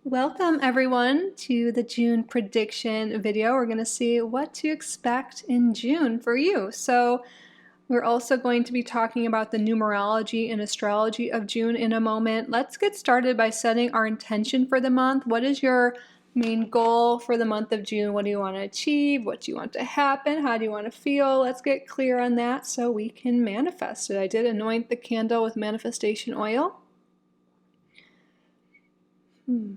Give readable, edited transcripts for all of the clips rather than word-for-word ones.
Welcome everyone to the June prediction video. We're going to see what to expect in June for you. So we're also going to be talking about the numerology and astrology of June in a moment. Let's get started by setting our intention for the month. What is your main goal for the month of June? What do you want to achieve? What do you want to happen? How do you want to feel? Let's get clear on that so we can manifest it. I did anoint the candle with manifestation oil.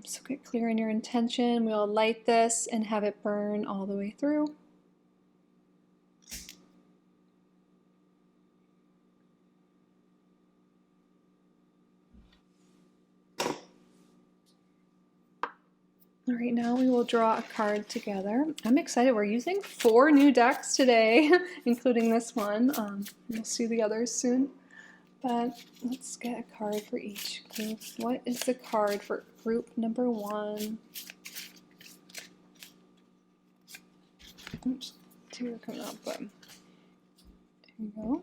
So get clear in your intention. We'll light this and have it burn all the way through. All right, now we will draw a card together. I'm excited. We're using 4 new decks today, including this one. You'll see the others soon. But let's get a card for each group. What is the card for group number 1? Oops, 2 are coming up, but here we go.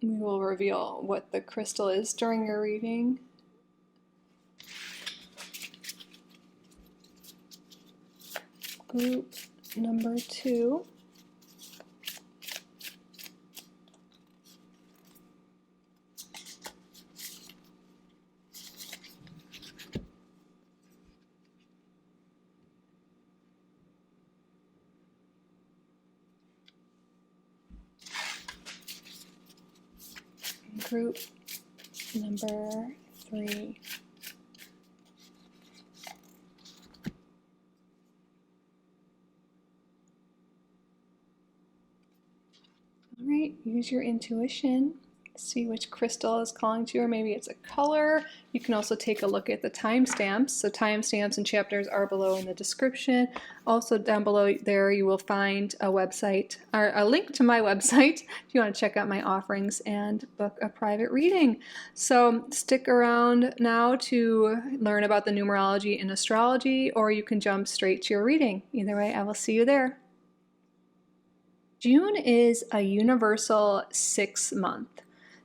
We will reveal what the crystal is during your reading. Group number 2. Group number 3. All right, use your intuition. See which crystal is calling to you, or maybe it's a color. You can also take a look at the timestamps. So timestamps and chapters are below in the description. Also down below there you will find a website, or a link to my website if you want to check out my offerings and book a private reading. So stick around now to learn about the numerology and astrology, or you can jump straight to your reading. Either way, I will see you there. June is a universal 6 month.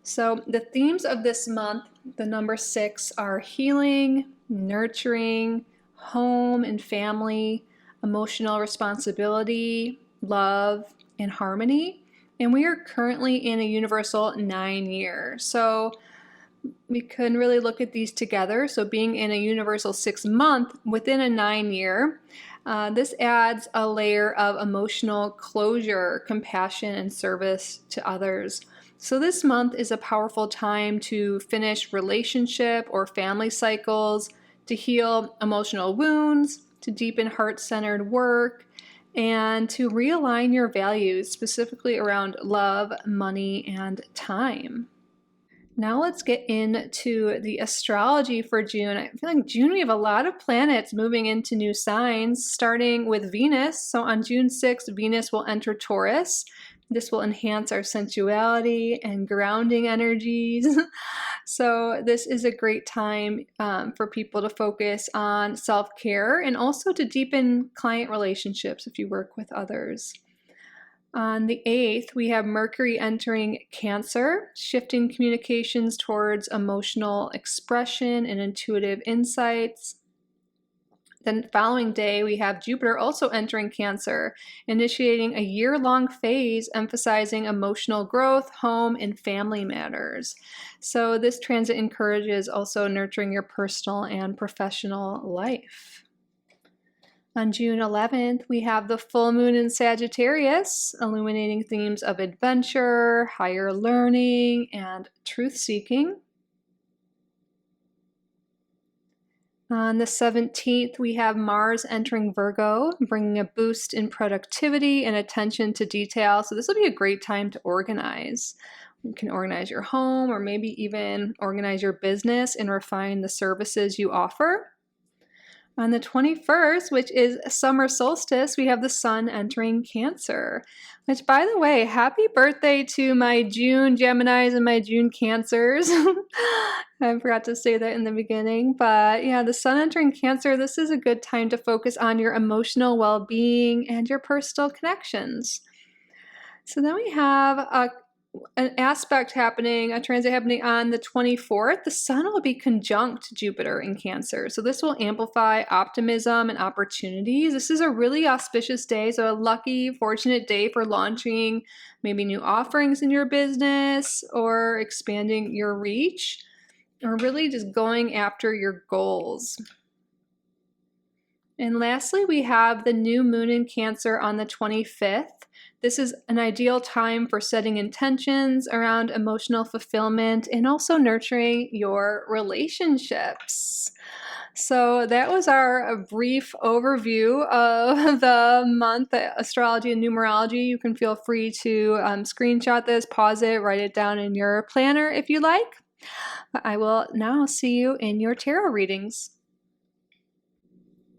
So the themes of this month, the number 6, are healing, nurturing, home and family, emotional responsibility, love, and harmony. And we are currently in a universal 9 year. So we can really look at these together. So being in a universal 6 month within a 9 year, this adds a layer of emotional closure, compassion, and service to others. So this month is a powerful time to finish relationship or family cycles, to heal emotional wounds, to deepen heart-centered work, and to realign your values, specifically around love, money, and time. Now let's get into the astrology for June. I feel like June we have a lot of planets moving into new signs, starting with Venus. So on June 6th, Venus will enter Taurus. This will enhance our sensuality and grounding energies. So this is a great time for people to focus on self-care and also to deepen client relationships if you work with others. On the 8th, we have Mercury entering Cancer, shifting communications towards emotional expression and intuitive insights. Then the following day, we have Jupiter also entering Cancer, initiating a year-long phase emphasizing emotional growth, home, and family matters. So this transit encourages also nurturing your personal and professional life. On June 11th, we have the full moon in Sagittarius, illuminating themes of adventure, higher learning, and truth-seeking. On the 17th, we have Mars entering Virgo, bringing a boost in productivity and attention to detail. So this will be a great time to organize. You can organize your home or maybe even organize your business and refine the services you offer. On the 21st, which is summer solstice, we have the sun entering Cancer, which, by the way, happy birthday to my June Geminis and my June Cancers. I forgot to say that in the beginning, but yeah, the sun entering Cancer, this is a good time to focus on your emotional well-being and your personal connections. So then we have an aspect happening, a transit happening on the 24th, the sun will be conjunct Jupiter in Cancer. So this will amplify optimism and opportunities. This is a really auspicious day, so a lucky, fortunate day for launching maybe new offerings in your business or expanding your reach, or really just going after your goals. And lastly, we have the new moon in Cancer on the 25th. This is an ideal time for setting intentions around emotional fulfillment and also nurturing your relationships. So that was our brief overview of the month, astrology and numerology. You can feel free to screenshot this, pause it, write it down in your planner if you like. I will now see you in your tarot readings.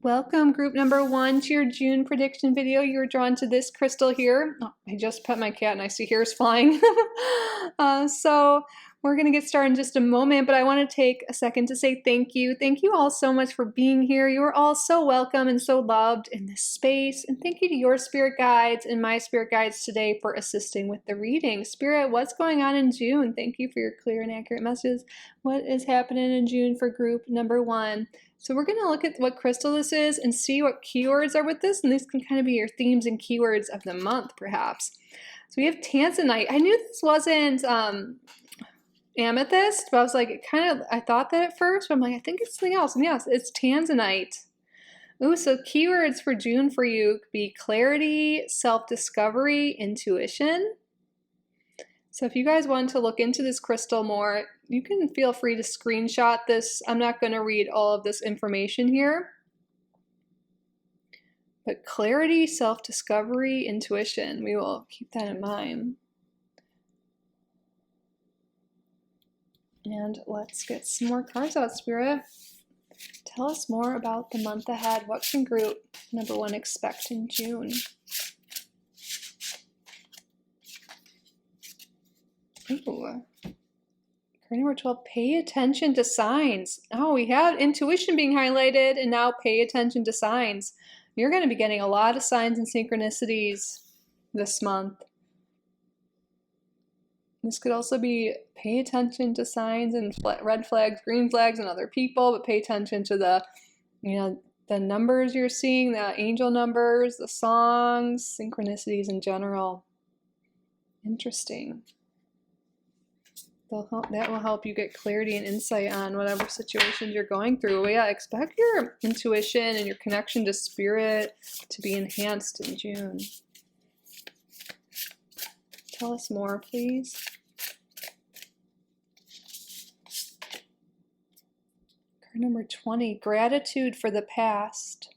Welcome, group number 1, to your June prediction video. You're drawn to this crystal here. Oh, I just pet my cat and I see hairs flying. So we're going to get started in just a moment, but I want to take a second to say thank you. Thank you all so much for being here. You are all so welcome and so loved in this space. And thank you to your spirit guides and my spirit guides today for assisting with the reading. Spirit, what's going on in June? Thank you for your clear and accurate messages. What is happening in June for group number 1? So we're going to look at what crystal this is and see what keywords are with this, and these can kind of be your themes and keywords of the month, perhaps. So we have tanzanite. I knew this wasn't amethyst, but I was like, I thought that at first, but I'm like, I think it's something else. And yes, it's tanzanite. Ooh, so keywords for June for you could be clarity, self-discovery, intuition. So if you guys want to look into this crystal more, you can feel free to screenshot this. I'm not going to read all of this information here. But clarity, self-discovery, intuition, we will keep that in mind. And let's get some more cards out, Spirit. Tell us more about the month ahead. What can group number 1 expect in June? Ooh. Card number 12, pay attention to signs. Oh, we have intuition being highlighted, and now pay attention to signs. You're going to be getting a lot of signs and synchronicities this month. This could also be pay attention to signs and red flags, green flags, and other people, but pay attention to the, the numbers you're seeing, the angel numbers, the songs, synchronicities in general. Interesting. That will help you get clarity and insight on whatever situations you're going through. But yeah, expect your intuition and your connection to spirit to be enhanced in June. Tell us more, please. Card number 20, gratitude for the past.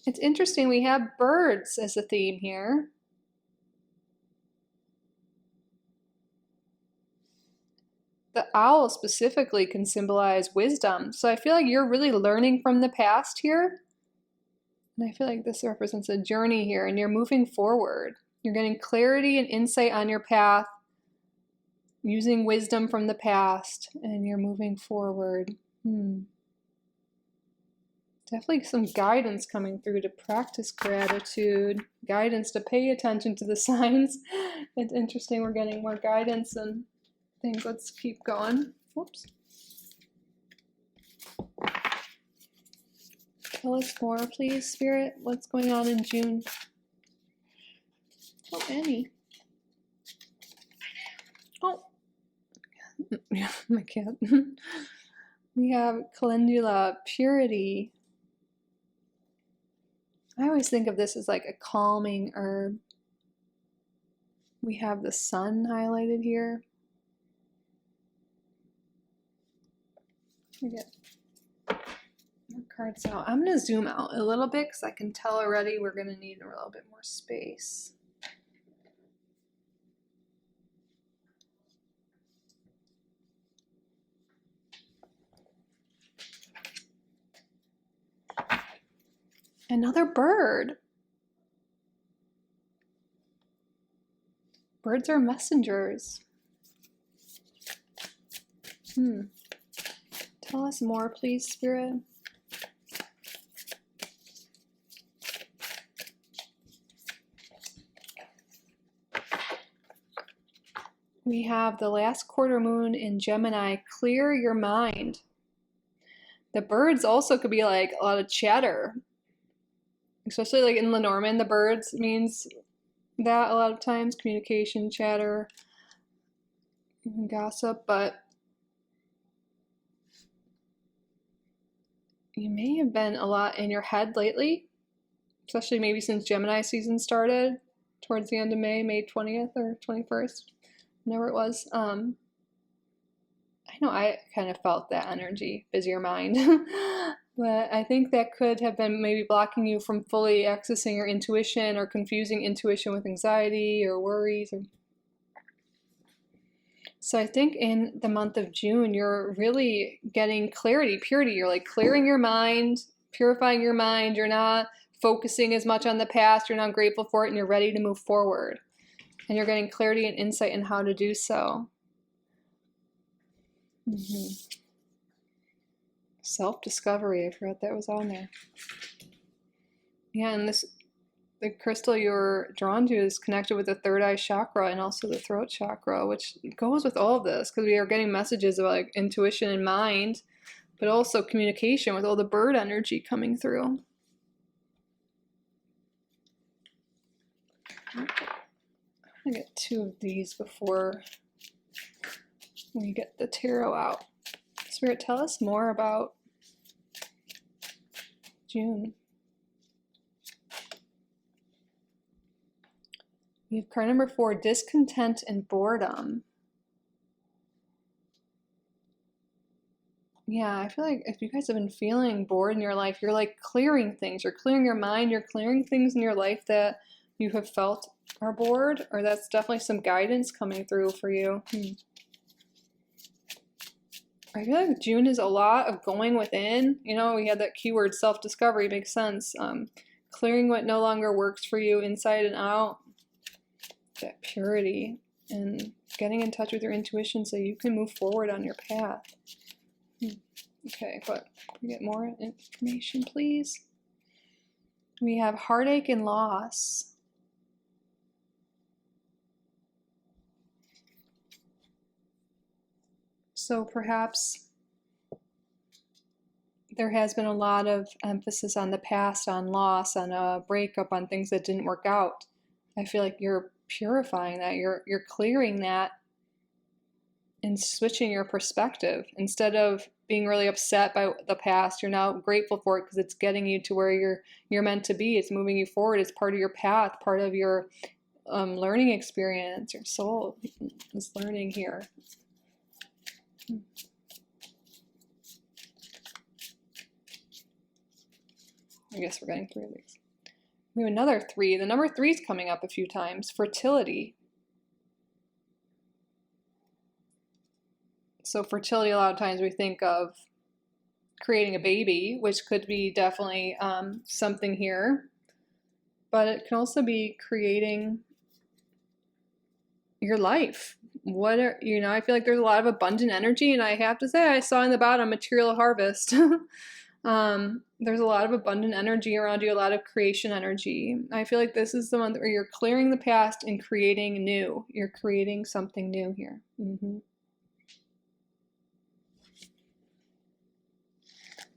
It's interesting, we have birds as a theme here. The owl specifically can symbolize wisdom. So I feel like you're really learning from the past here. And I feel like this represents a journey here, and you're moving forward. You're getting clarity and insight on your path, using wisdom from the past, and you're moving forward. Definitely some guidance coming through to practice gratitude, guidance to pay attention to the signs. It's interesting, we're getting more guidance and things. Let's keep going. Whoops. Tell us more, please, Spirit. What's going on in June? Oh, Annie. Oh. Yeah, my cat. We have calendula, purity. I always think of this as like a calming herb. We have the sun highlighted here. Get more cards out. I'm going to zoom out a little bit because I can tell already we're going to need a little bit more space. Another bird. Birds are messengers. Tell us more, please, Spirit. We have the last quarter moon in Gemini, clear your mind. The birds also could be like a lot of chatter, especially like in Lenormand, the birds means that a lot of times, communication, chatter, even gossip, but you may have been a lot in your head lately, especially maybe since Gemini season started towards the end of May, May 20th or 21st, whenever it was. I know I kind of felt that energy, busier mind. But I think that could have been maybe blocking you from fully accessing your intuition or confusing intuition with anxiety or worries. So I think in the month of June, you're really getting clarity, purity. You're like clearing your mind, purifying your mind. You're not focusing as much on the past. You're not grateful for it, and you're ready to move forward. And you're getting clarity and insight in how to do so. Self-discovery, I forgot that was on there. Yeah, and the crystal you're drawn to is connected with the third eye chakra and also the throat chakra, which goes with all of this because we are getting messages about like intuition and mind, but also communication with all the bird energy coming through. I'm gonna get 2 of these before we get the tarot out. Spirit, tell us more about June. We have card number 4, discontent and boredom. Yeah, I feel like if you guys have been feeling bored in your life, you're like clearing things. You're clearing your mind. You're clearing things in your life that you have felt are bored, or that's definitely some guidance coming through for you. I feel like June is a lot of going within. You know, we had that keyword self-discovery, makes sense. Clearing what no longer works for you inside and out. That purity and getting in touch with your intuition so you can move forward on your path. Okay, but can we get more information, please? We have heartache and loss. So perhaps there has been a lot of emphasis on the past, on loss, on a breakup, on things that didn't work out. I feel like you're purifying that, you're clearing that and switching your perspective. Instead of being really upset by the past, you're now grateful for it because it's getting you to where you're meant to be. It's moving you forward. It's part of your path, part of your learning experience. Your soul is learning here. I guess we're getting 3 of these. We have another 3. The number 3 is coming up a few times. Fertility. So fertility, a lot of times we think of creating a baby, which could be definitely something here. But it can also be creating your life. I feel like there's a lot of abundant energy, and I have to say I saw in the bottom material harvest. There's a lot of abundant energy around you, a lot of creation energy. I feel like this is the month where you're clearing the past and creating new. You're creating something new here.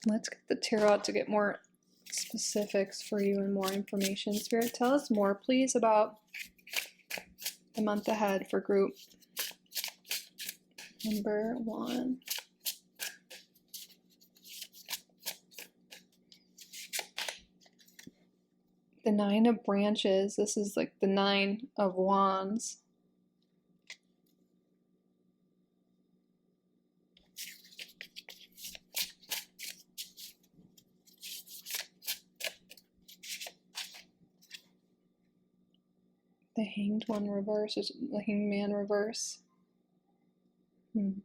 Let's get the tarot out to get more specifics for you and more information. Spirit, tell us more, please, about the month ahead for group number 1. The 9 of branches. This is like the 9 of wands. The hanged one reverse, the hanged man reverse. And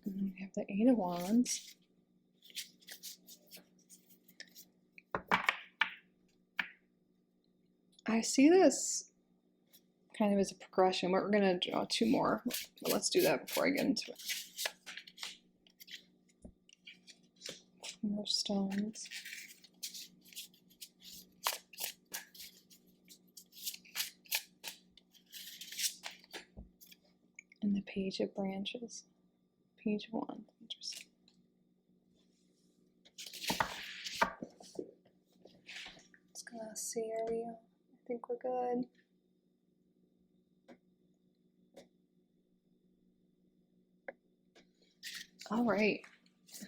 we have the 8 of wands. I see this kind of as a progression. We're going to draw 2 more. But let's do that before I get into it. More stones. And the Page of Branches. Page 1. Interesting. Just gonna see, are we? I think we're good. All right.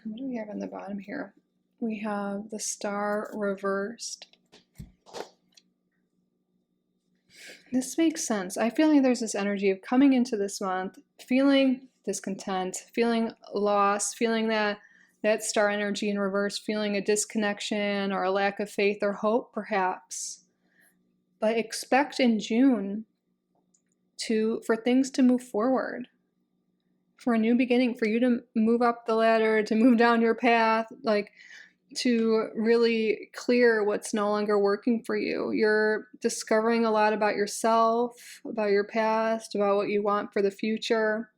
What do we have on the bottom here? We have the Star reversed. This makes sense. I feel like there's this energy of coming into this month, feeling discontent, feeling lost, feeling that star energy in reverse, feeling a disconnection or a lack of faith or hope, perhaps. But expect in June for things to move forward, for a new beginning, for you to move up the ladder, to move down your path, like to really clear what's no longer working for you. You're discovering a lot about yourself, about your past, about what you want for the future.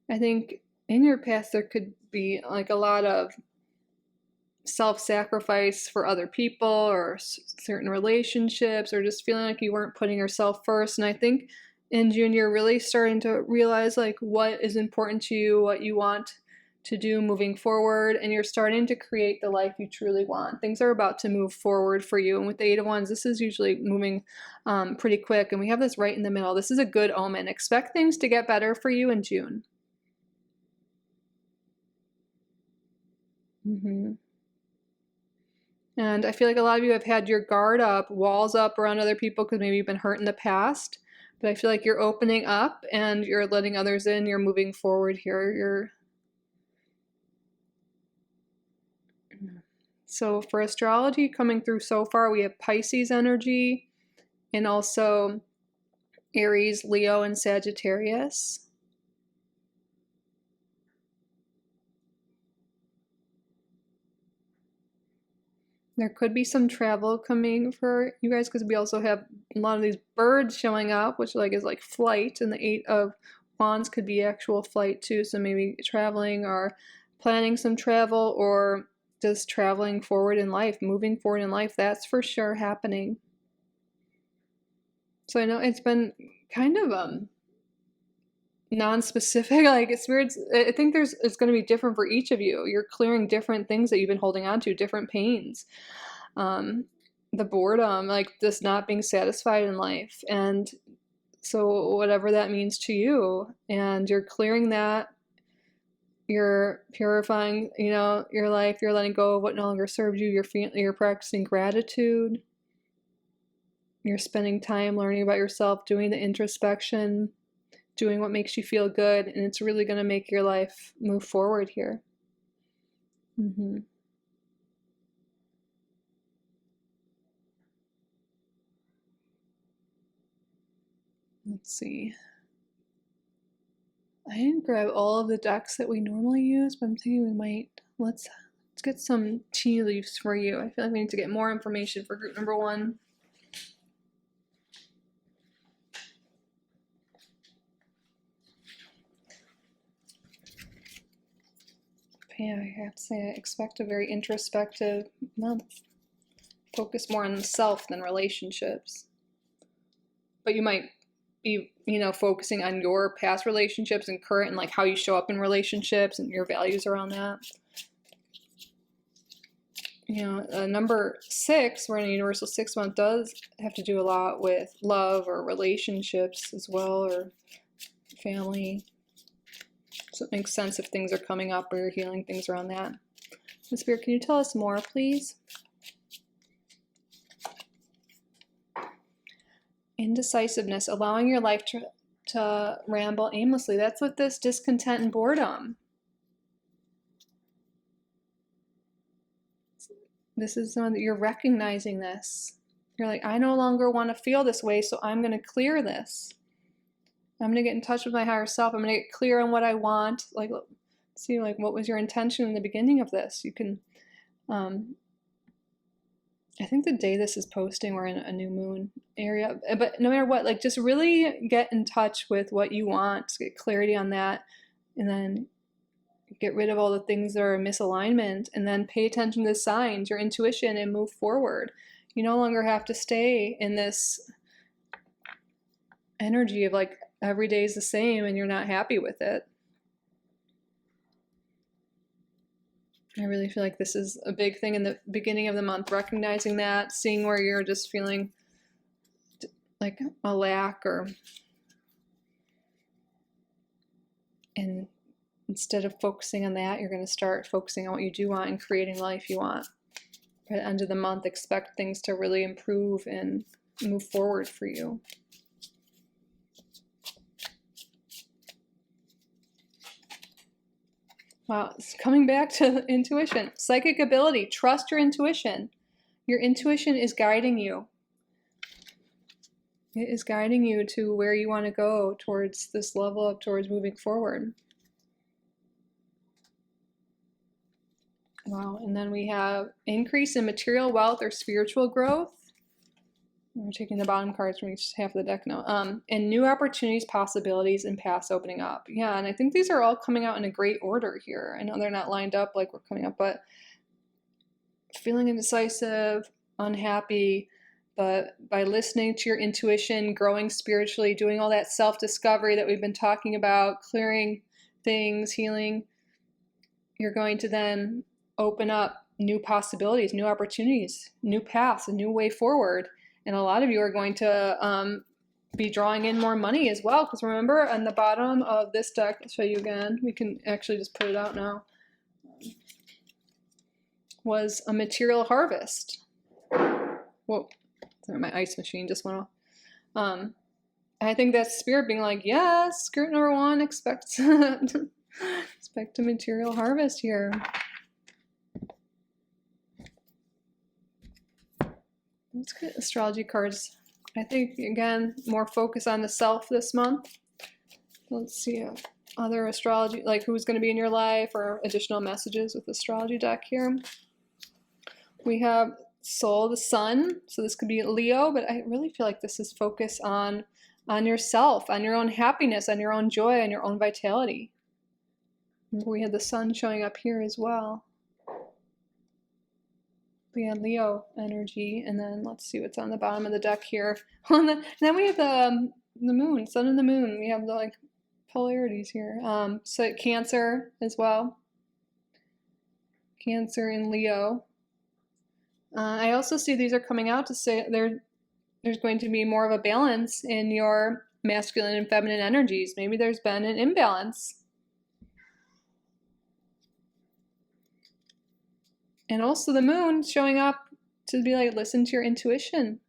I think in your past there could be like a lot of self-sacrifice for other people or certain relationships, or just feeling like you weren't putting yourself first. And I think in June you're really starting to realize like what is important to you, what you want to do moving forward, and you're starting to create the life you truly want. Things are about to move forward for you, and with the Eight of Wands, this is usually moving pretty quick, and we have this right in the middle. This is a good omen. Expect things to get better for you in June. And I feel like a lot of you have had your guard up, walls up around other people because maybe you've been hurt in the past, but I feel like you're opening up and you're letting others in. You're moving forward here. So for astrology coming through so far, we have Pisces energy and also Aries, Leo, and Sagittarius. There could be some travel coming for you guys because we also have a lot of these birds showing up, which is like flight, and the Eight of Wands could be actual flight too. So maybe traveling or planning some travel, or just traveling forward in life, moving forward in life. That's for sure happening. So I know it's been kind of non-specific, like it's weird. I think it's going to be different for each of you. You're clearing different things that you've been holding on to, different pains, the boredom, like just not being satisfied in life, and so whatever that means to you, and you're clearing that. You're purifying, your life. You're letting go of what no longer serves you. You're practicing gratitude. You're spending time learning about yourself, doing the introspection, doing what makes you feel good, and it's really going to make your life move forward here. Let's see. I didn't grab all of the decks that we normally use, but I'm thinking we might. Let's get some tea leaves for you. I feel like we need to get more information for group number 1. Yeah, I have to say, I expect a very introspective month. Focus more on the self than relationships. But you might be, focusing on your past relationships and current, and like how you show up in relationships and your values around that. Number 6, we're in a universal 6 month, does have to do a lot with love or relationships as well, or family. So it makes sense if things are coming up or you're healing things around that. Spirit, can you tell us more, please? Indecisiveness, allowing your life to ramble aimlessly. That's what this discontent and boredom. This is someone that you're recognizing this. You're like, I no longer want to feel this way, so I'm going to clear this. I'm going to get in touch with my higher self. I'm going to get clear on what I want. Like, see, like, what was your intention in the beginning of this? You can, I think the day this is posting, we're in a new moon area. But no matter what, like, just really get in touch with what you want, get clarity on that, and then get rid of all the things that are misalignment, and then pay attention to the signs, your intuition, and move forward. You no longer have to stay in this energy of like every day is the same and you're not happy with it. I really feel like this is a big thing in the beginning of the month, recognizing that, seeing where you're just feeling like a lack, and instead of focusing on that, you're going to start focusing on what you do want and creating the life you want. By the end of the month, expect things to really improve and move forward for you. Wow, it's coming back to intuition. Psychic ability. Trust your intuition. Your intuition is guiding you. It is guiding you to where you want to go towards this level up, towards moving forward. Wow, and then we have increase in material wealth or spiritual growth. We're taking the bottom cards from each half of the deck now. And new opportunities, possibilities, and paths opening up. Yeah, and I think these are all coming out in a great order here. I know they're not lined up like we're coming up, but feeling indecisive, unhappy, but by listening to your intuition, growing spiritually, doing all that self-discovery that we've been talking about, clearing things, healing, you're going to then open up new possibilities, new opportunities, new paths, a new way forward. And a lot of you are going to be drawing in more money as well. Because remember, on the bottom of this deck, I'll show you again. We can actually just put it out now. Was a material harvest. Whoa, my ice machine just went off. I think that's spirit being like, yes, group number one expects expect a material harvest here. Let's get astrology cards. I think, again, more focus on the self this month. Let's see other astrology, like who's going to be in your life, or additional messages with the astrology deck here. We have soul, the sun. So this could be Leo, but I really feel like this is focus on yourself, on your own happiness, on your own joy, on your own vitality. Remember, we had the sun showing up here as well. We had Leo energy, and then let's see what's on the bottom of the deck here. And then we have the moon, sun and the moon. We have the like polarities here. So Cancer as well. Cancer and Leo. I also see these are coming out to say there's going to be more of a balance in your masculine and feminine energies. Maybe there's been an imbalance. And also the moon showing up to be like, listen to your intuition.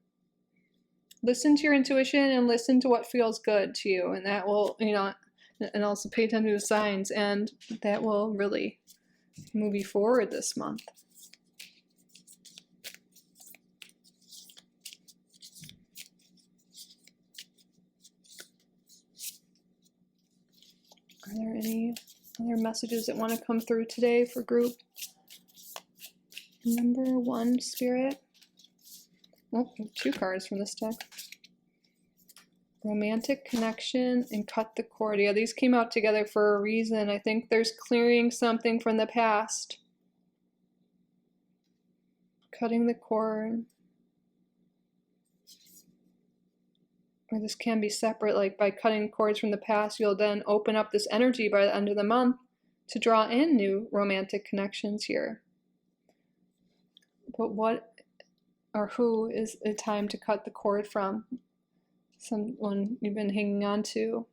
Listen to your intuition and listen to what feels good to you. And that will, and also pay attention to the signs. And that will really move you forward this month. Are there any other messages that want to come through today for group number one, Spirit? Oh, 2 cards from this deck. Romantic connection and cut the cord. Yeah, these came out together for a reason. I think there's clearing something from the past. Cutting the cord. Or this can be separate, like by cutting cords from the past, you'll then open up this energy by the end of the month to draw in new romantic connections here. But what or who is a time to cut the cord from? Someone you've been hanging on to.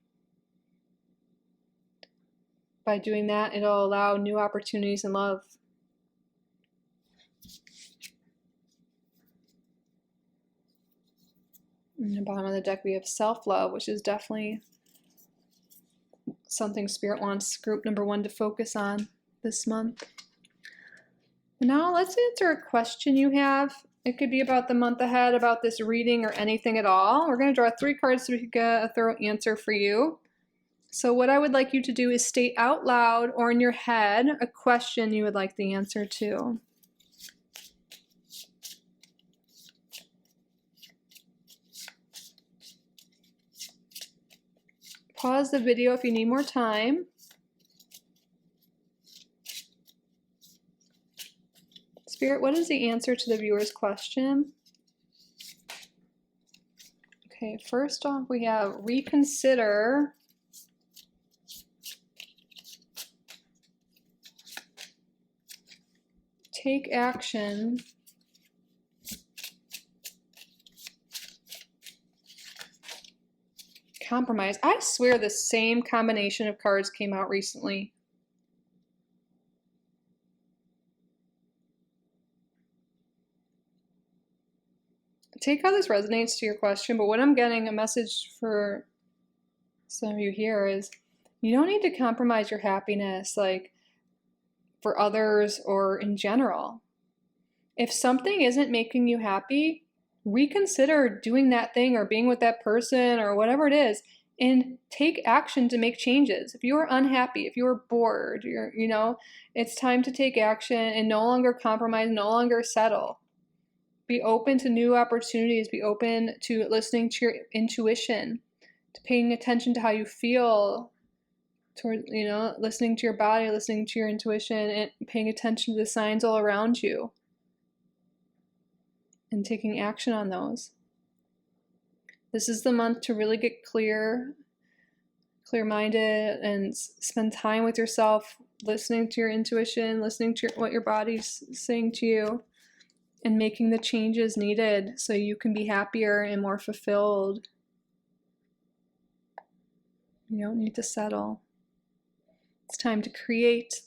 By doing that, it'll allow new opportunities in love. In the bottom of the deck, we have self-love, which is definitely something Spirit wants group number one to focus on this month. Now let's answer a question you have. It could be about the month ahead, about this reading, or anything at all. We're going to draw 3 cards so we can get a thorough answer for you. So what I would like you to do is state out loud or in your head a question you would like the answer to. Pause the video if you need more time. Spirit, what is the answer to the viewer's question? Okay, first off, we have reconsider. Take action. Compromise. I swear the same combination of cards came out recently. Take how this resonates to your question, but what I'm getting a message for some of you here is you don't need to compromise your happiness like for others or in general. If something isn't making you happy, reconsider doing that thing or being with that person or whatever it is, and take action to make changes. If you are unhappy, if you are bored, it's time to take action and no longer compromise, no longer settle. Be open to new opportunities. Be open to listening to your intuition, to paying attention to how you feel, toward, listening to your body, listening to your intuition, and paying attention to the signs all around you and taking action on those. This is the month to really get clear-minded, and spend time with yourself, listening to your intuition, listening to what your body's saying to you, and making the changes needed so you can be happier and more fulfilled. You don't need to settle. It's time to create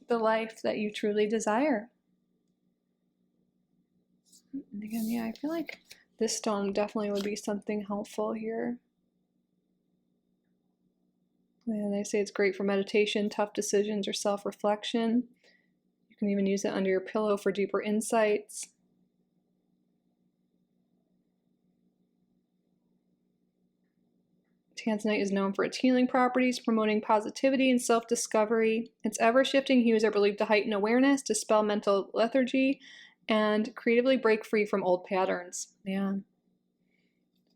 the life that you truly desire. And again, yeah, I feel like this stone definitely would be something helpful here. And they say it's great for meditation, tough decisions, or self-reflection. You can even use it under your pillow for deeper insights. Tanzanite is known for its healing properties, promoting positivity and self-discovery. Its ever-shifting hues are believed to heighten awareness, dispel mental lethargy, and creatively break free from old patterns. Yeah.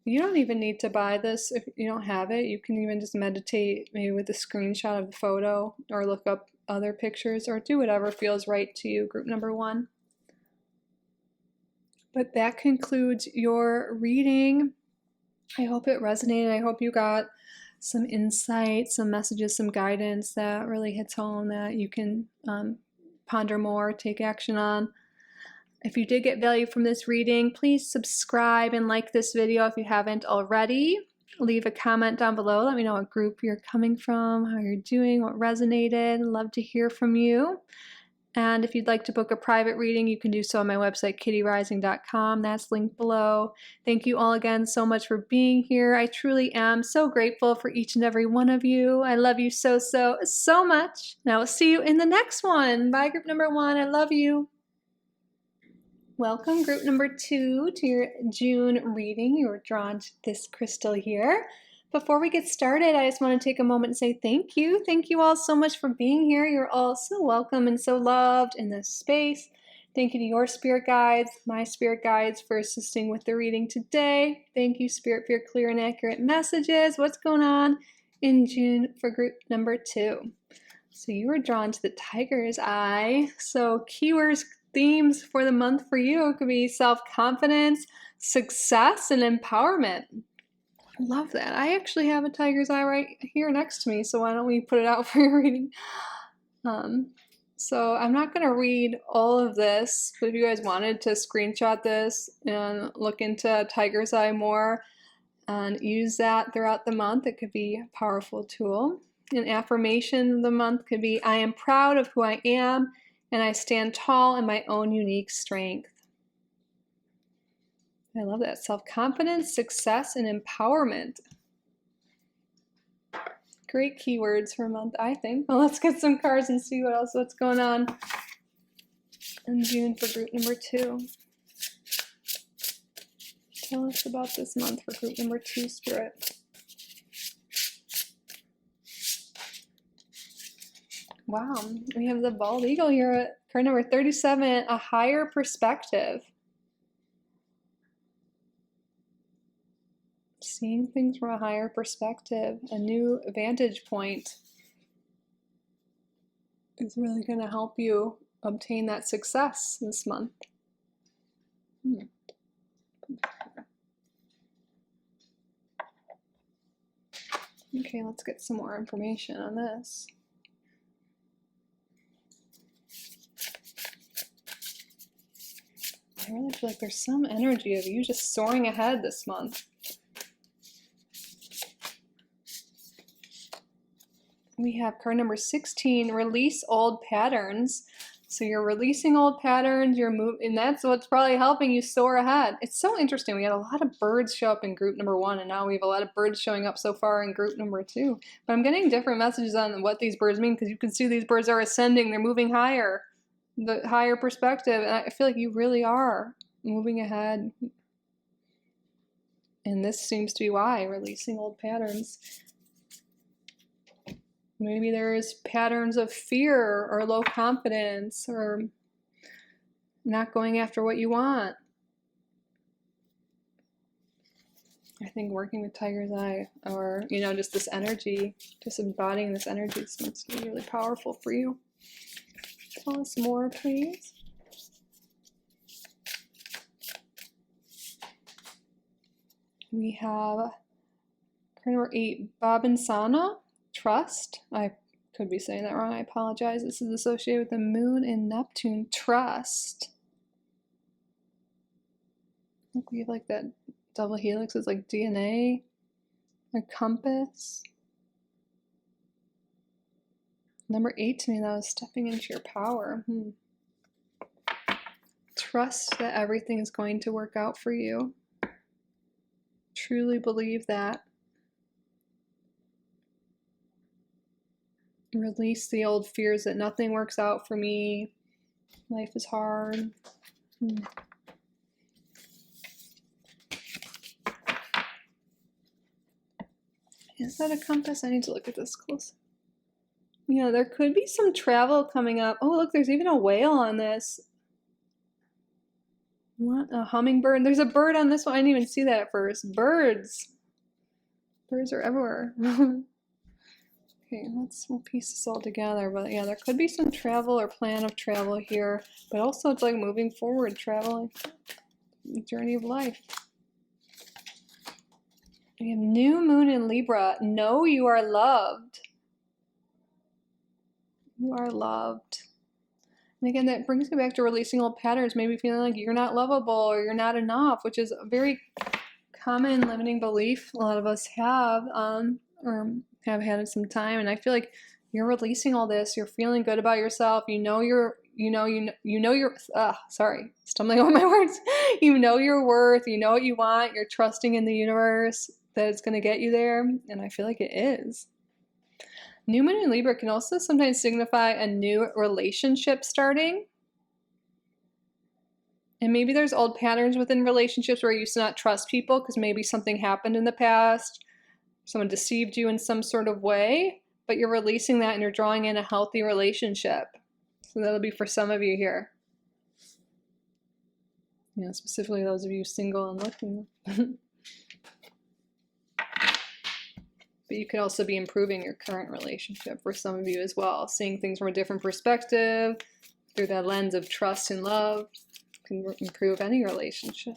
You don't even need to buy this if you don't have it. You can even just meditate maybe with a screenshot of the photo, or look up other pictures, or do whatever feels right to you, group number 1. But that concludes your reading. I hope it resonated. I hope you got some insight, some messages, some guidance that really hits home, that you can ponder more, take action on. If you did get value from this reading, please subscribe and like this video if you haven't already. Leave a comment down below. Let me know what group you're coming from, how you're doing, what resonated. Love to hear from you. And if you'd like to book a private reading, you can do so on my website, kittyrising.com. That's linked below. Thank you all again so much for being here. I truly am so grateful for each and every one of you. I love you so, so, so much. And I will see you in the next one. Bye, group number 1. I love you. Welcome, group number 2, to your June reading. You were drawn to this crystal here. Before we get started, I just want to take a moment and say thank you. Thank you all so much for being here. You're all so welcome and so loved in this space. Thank you to your spirit guides, my spirit guides, for assisting with the reading today. Thank you, Spirit, for your clear and accurate messages. What's going on in June for group number 2? So you were drawn to the tiger's eye. So keywords, themes for the month for you could be self-confidence, success, and empowerment. Love that. I actually have a tiger's eye right here next to me, so why don't we put it out for your reading? So I'm not going to read all of this, but if you guys wanted to screenshot this and look into tiger's eye more and use that throughout the month, it could be a powerful tool. An affirmation of the month could be, I am proud of who I am, and I stand tall in my own unique strength. I love that. Self-confidence, success, and empowerment. Great keywords for a month, I think. Well, let's get some cards and see what's going on in June for group number 2. Tell us about this month for group number 2, Spirit. Wow, we have the bald eagle here at card number 37, a higher perspective. Seeing things from a higher perspective, a new vantage point is really going to help you obtain that success this month. Okay, let's get some more information on this. I really feel like there's some energy of you just soaring ahead this month. We have card number 16, release old patterns. So you're releasing old patterns, you're moving, and that's what's probably helping you soar ahead. It's so interesting. We had a lot of birds show up in group number 1, and now we have a lot of birds showing up so far in group number 2. But I'm getting different messages on what these birds mean, because you can see these birds are ascending, they're moving higher, the higher perspective, and I feel like you really are moving ahead. And this seems to be why, releasing old patterns. Maybe there's patterns of fear or low confidence or not going after what you want. I think working with Tiger's Eye, or, you know, just this energy, just embodying this energy, this must be really powerful for you. Tell us more, please. We have card number 8, Babansana, trust. I could be saying that wrong. I apologize. This is associated with the moon and Neptune, trust. I think we have like that double helix is like DNA, a compass. Number 8 to me, that was stepping into your power. Trust that everything is going to work out for you. Truly believe that. Release the old fears that nothing works out for me. Life is hard. Is that a compass? I need to look at this close. Yeah, there could be some travel coming up. Oh, look, there's even a whale on this. What? A hummingbird? There's a bird on this one. I didn't even see that at first. Birds. Birds are everywhere. Okay, we'll piece this all together. But yeah, there could be some travel or plan of travel here. But also it's like moving forward, traveling. Journey of life. We have new moon in Libra. Know you are loved. You are loved. And again, that brings me back to releasing old patterns, maybe feeling like you're not lovable or you're not enough, which is a very common limiting belief a lot of us have, or have had in some time. And I feel like you're releasing all this. You're feeling good about yourself. Sorry, stumbling over my words. You know your worth. You know what you want. You're trusting in the universe that it's going to get you there. And I feel like it is. New moon in Libra can also sometimes signify a new relationship starting. And maybe there's old patterns within relationships where you used to not trust people because maybe something happened in the past. Someone deceived you in some sort of way, but you're releasing that and you're drawing in a healthy relationship. So that'll be for some of you here. You know, specifically those of you single and looking. But you could also be improving your current relationship for some of you as well. Seeing things from a different perspective, through that lens of trust and love, can improve any relationship.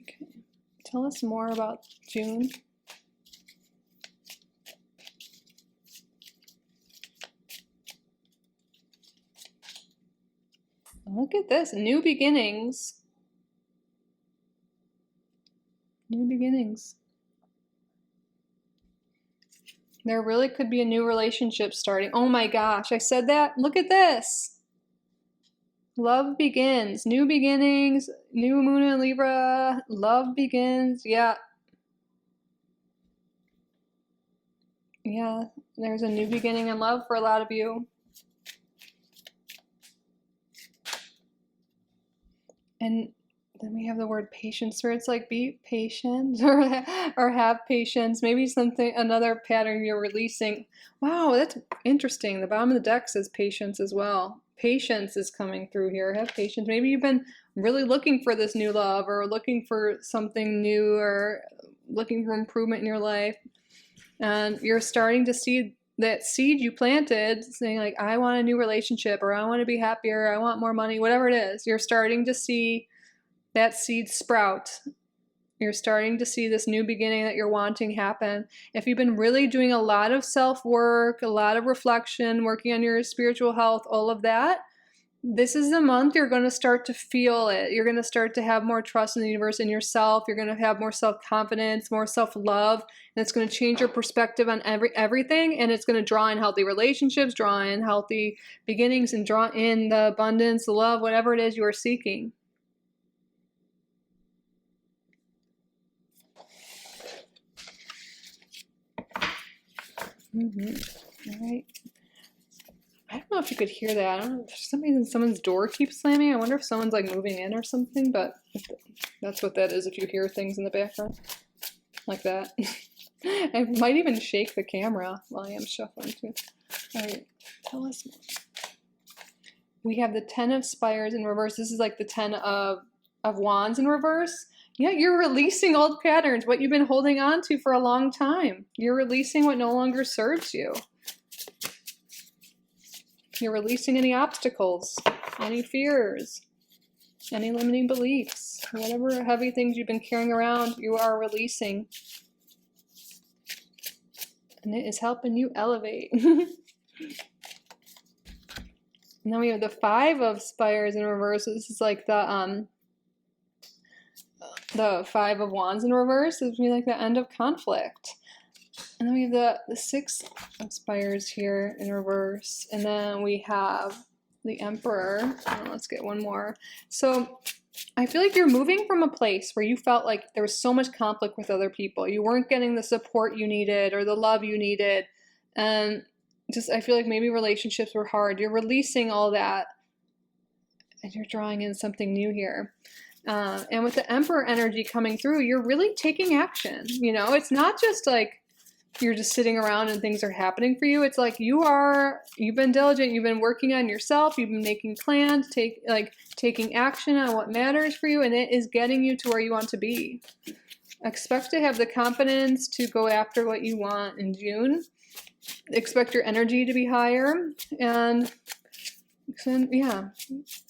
Okay, tell us more about June. Look at this, new beginnings. New beginnings. There really could be a new relationship starting. Oh my gosh, I said that? Look at this. Love begins. New beginnings. New moon in Libra. Love begins. Yeah. Yeah, there's a new beginning in love for a lot of you. And then we have the word patience, where it's like be patient or have patience. Maybe something, another pattern you're releasing. Wow, that's interesting. The bottom of the deck says patience as well. Patience is coming through here. Have patience. Maybe you've been really looking for this new love or looking for something new or looking for improvement in your life. And you're starting to see that seed you planted saying like, I want a new relationship, or I want to be happier, I want more money, whatever it is, you're starting to see that seed sprout. You're starting to see this new beginning that you're wanting happen. If you've been really doing a lot of self-work, a lot of reflection, working on your spiritual health, all of that, this is the month you're going to start to feel it. You're going to start to have more trust in the universe and yourself. You're going to have more self-confidence, more self-love, and it's going to change your perspective on everything, and it's going to draw in healthy relationships, draw in healthy beginnings, and draw in the abundance, the love, whatever it is you are seeking. All right. I don't know if you could hear that. I don't know. For some reason, someone's door keeps slamming. I wonder if someone's like moving in or something, but that's what that is if you hear things in the background like that. I might even shake the camera while I am shuffling too. All right, tell us more. We have the 10 of Spires in reverse. This is like the 10 of Wands in reverse. Yeah, you're releasing old patterns, what you've been holding on to for a long time. You're releasing what no longer serves you. You're releasing any obstacles, any fears, any limiting beliefs, whatever heavy things you've been carrying around, you are releasing. And it is helping you elevate. And then we have the 5 of Spires in reverse. So this is like the 5 of Wands in reverse. This would be like the end of conflict. And then we have the 6 of Spires here in reverse. And then we have the Emperor. Let's get one more. So I feel like you're moving from a place where you felt like there was so much conflict with other people. You weren't getting the support you needed or the love you needed. And just, I feel like maybe relationships were hard. You're releasing all that and you're drawing in something new here. And with the Emperor energy coming through, you're really taking action. You know, it's not just like you're just sitting around and things are happening for you. It's like you've been diligent, you've been working on yourself, you've been making plans, taking action on what matters for you, and it is getting you to where you want to be. Expect to have the confidence to go after what you want in June. Expect your energy to be higher, and yeah,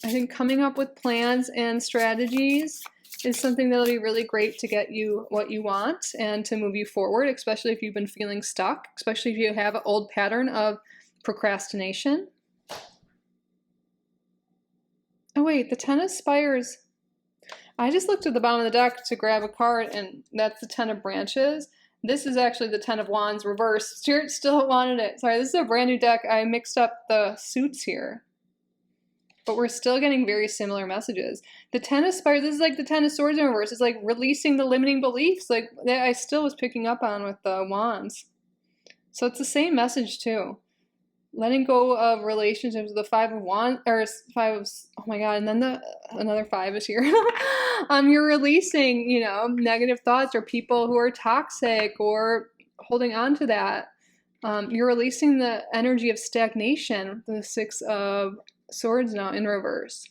I think coming up with plans and strategies is something that'll be really great to get you what you want and to move you forward, especially if you've been feeling stuck, especially if you have an old pattern of procrastination. Oh wait, the 10 of Spires. I just looked at the bottom of the deck to grab a card, and that's the 10 of Branches. This is actually the 10 of Wands reversed. Stuart still wanted it. Sorry, this is a brand new deck. I mixed up the suits here. But we're still getting very similar messages. The 10 of Spires, this is like the 10 of Swords in reverse. It's like releasing the limiting beliefs, like that I still was picking up on with the Wands. So it's the same message too. Letting go of relationships. The 5 of Wands, or 5 of, oh my god, and then another 5 is here. You're releasing, you know, negative thoughts or people who are toxic or holding on to that. You're releasing the energy of stagnation. The 6 of Swords now in reverse.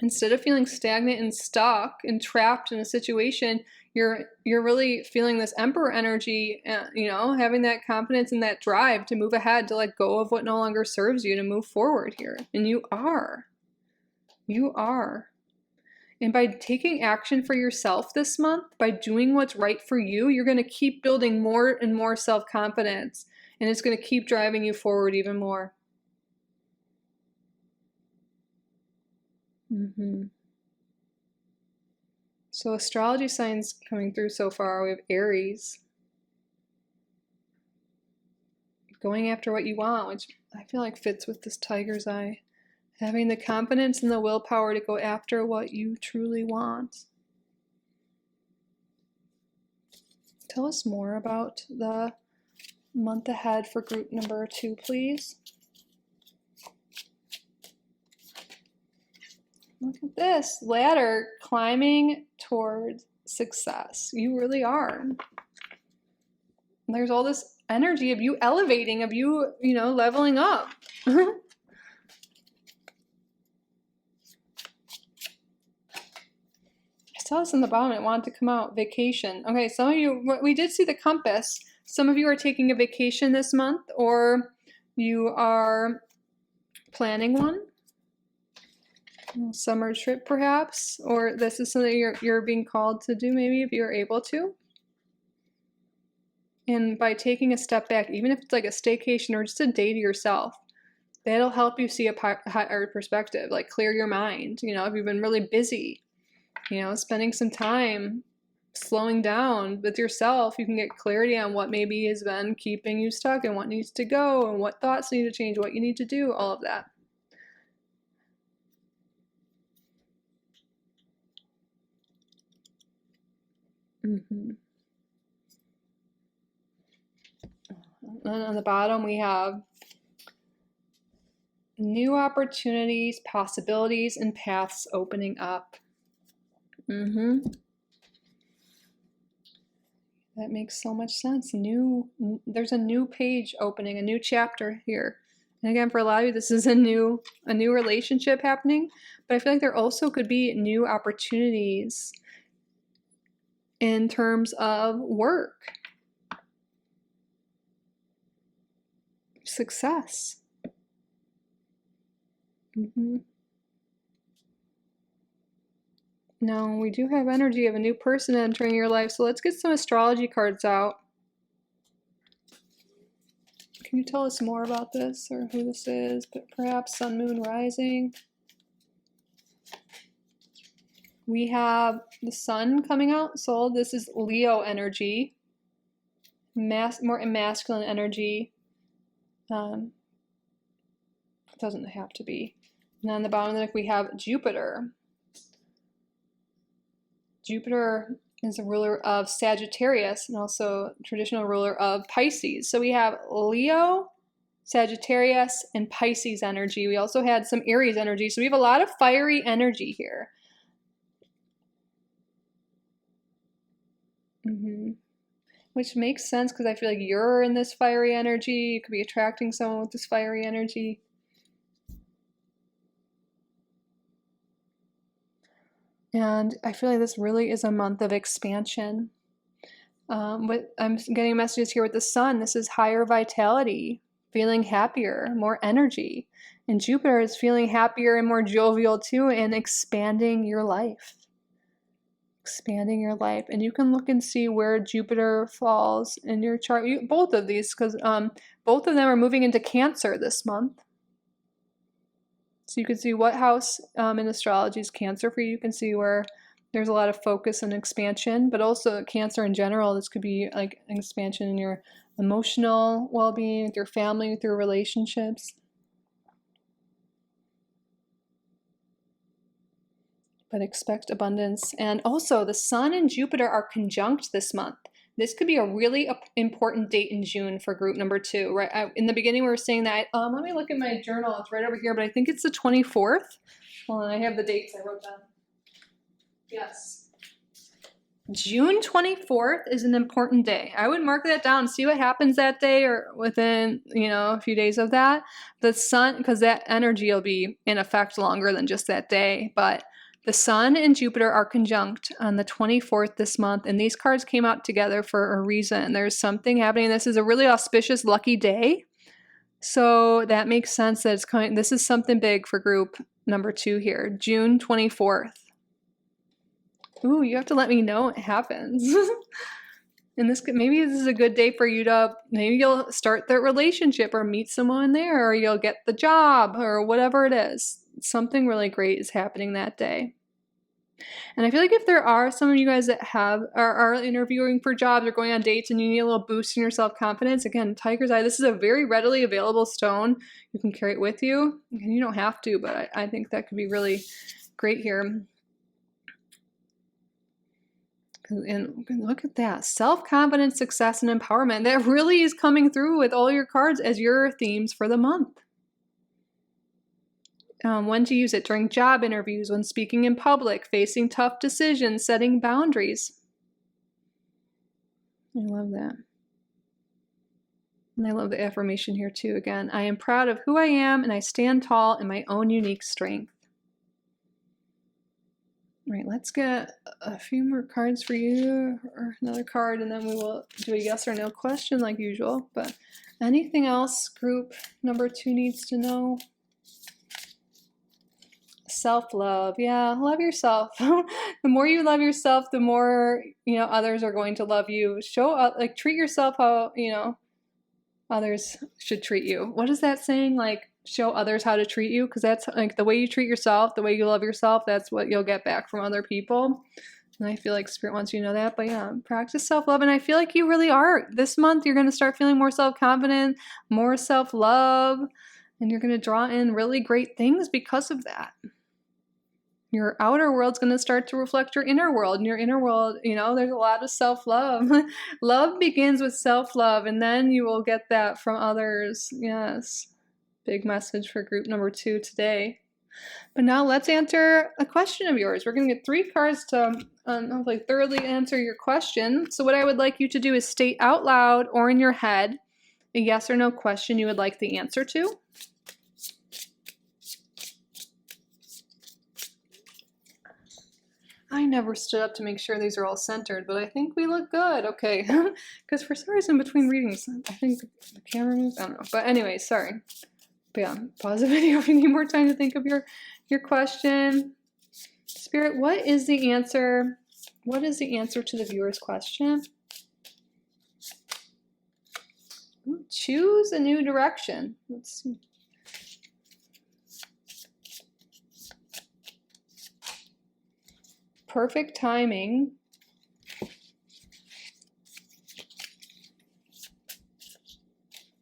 Instead of feeling stagnant and stuck and trapped in a situation, you're really feeling this Emperor energy, you know, having that confidence and that drive to move ahead, to let go of what no longer serves you, to move forward here. And you are. And by taking action for yourself this month, by doing what's right for you, you're going to keep building more and more self-confidence, and it's going to keep driving you forward even more. So astrology signs coming through so far. We have Aries. Going after what you want, which I feel like fits with this tiger's eye. Having the confidence and the willpower to go after what you truly want. Tell us more about the month ahead for group number 2, please. Look at this ladder climbing towards success. You really are. And there's all this energy of you elevating, of you, you know, leveling up. I saw this in the bottom. It wanted to come out. Vacation. Okay, some of you, we did see the compass. some of you are taking a vacation this month, or you are planning one. Summer trip perhaps, or this is something you're being called to do maybe if you're able to. And by taking a step back, even if it's like a staycation or just a day to yourself, that'll help you see a higher perspective, like clear your mind. You know, if you've been really busy, you know, spending some time slowing down with yourself, you can get clarity on what maybe has been keeping you stuck and what needs to go and what thoughts need to change, what you need to do, all of that. And on the bottom, we have new opportunities, possibilities, and paths opening up. That makes so much sense. There's a new page opening, a new chapter here. And again, for a lot of you, this is a new relationship happening, but I feel like there also could be new opportunities in terms of work, success. Now, we do have energy of a new person entering your life, so let's get some astrology cards out. Can you tell us more about this, or who this is? But perhaps Sun, Moon, Rising. We have the Sun coming out, so this is Leo energy, more masculine energy. It doesn't have to be. And on the bottom of the deck, we have Jupiter. Jupiter is a ruler of Sagittarius and also traditional ruler of Pisces. So we have Leo, Sagittarius, and Pisces energy. We also had some Aries energy. So we have a lot of fiery energy here. Which makes sense because I feel like you're in this fiery energy. You could be attracting someone with this fiery energy. And I feel like this really is a month of expansion. But I'm getting messages here with the Sun. This is higher vitality, feeling happier, more energy. And Jupiter is feeling happier and more jovial too, and expanding your life. Expanding your life. And you can look and see where Jupiter falls in your chart. Both of these, because both of them are moving into Cancer this month. So you can see what house in astrology is Cancer for you. You can see where there's a lot of focus and expansion, but also Cancer in general. This could be like an expansion in your emotional well-being, with your family, with your relationships. But expect abundance. And also the Sun and Jupiter are conjunct this month. This could be a really important date in June for group number 2, right? In the beginning, we were saying that, let me look at my journal. It's right over here, but I think it's the 24th. Hold on, I have the dates I wrote down. Yes. June 24th is an important day. I would mark that down, see what happens that day or within, a few days of that. The Sun, because that energy will be in effect longer than just that day, but the Sun and Jupiter are conjunct on the 24th this month, and these cards came out together for a reason. There's something happening. This is a really auspicious, lucky day. So that makes sense that it's coming. This is something big for group number 2 here, June 24th. Ooh, you have to let me know what happens. And maybe this is a good day for you to, maybe you'll start that relationship or meet someone there, or you'll get the job or whatever it is. Something really great is happening that day. And I feel like if there are some of you guys that are interviewing for jobs or going on dates and you need a little boost in your self-confidence, again, Tiger's Eye, this is a very readily available stone. You can carry it with you. And you don't have to, but I think that could be really great here. And look at that. Self-confidence, success, and empowerment. That really is coming through with all your cards as your themes for the month. When to use it during job interviews, when speaking in public, facing tough decisions, setting boundaries. I love that. And I love the affirmation here too. Again, I am proud of who I am and I stand tall in my own unique strength. All right, let's get a few more cards for you, or another card, and then we will do a yes or no question like usual. But anything else group number 2 needs to know? Self-love. Yeah, love yourself. The more you love yourself, the more, others are going to love you. Show up, like, treat yourself how, others should treat you. What is that saying? Like, show others how to treat you? Because that's like the way you treat yourself, the way you love yourself, that's what you'll get back from other people. And I feel like Spirit wants you to know that. But yeah, practice self-love. And I feel like you really are. This month, you're going to start feeling more self-confident, more self-love, and you're going to draw in really great things because of that. Your outer world's going to start to reflect your inner world. And your inner world, there's a lot of self-love. Love begins with self-love, and then you will get that from others. Yes. Big message for group number 2 today. But now let's answer a question of yours. We're going to get 3 cards to hopefully thoroughly answer your question. So what I would like you to do is state out loud or in your head a yes or no question you would like the answer to. I never stood up to make sure these are all centered, but I think we look good. Okay, because for some reason between readings, I think the camera moves. I don't know. But anyway, sorry. But yeah, pause the video if you need more time to think of your question. Spirit, what is the answer? What is the answer to the viewer's question? Choose a new direction. Let's see. Perfect timing.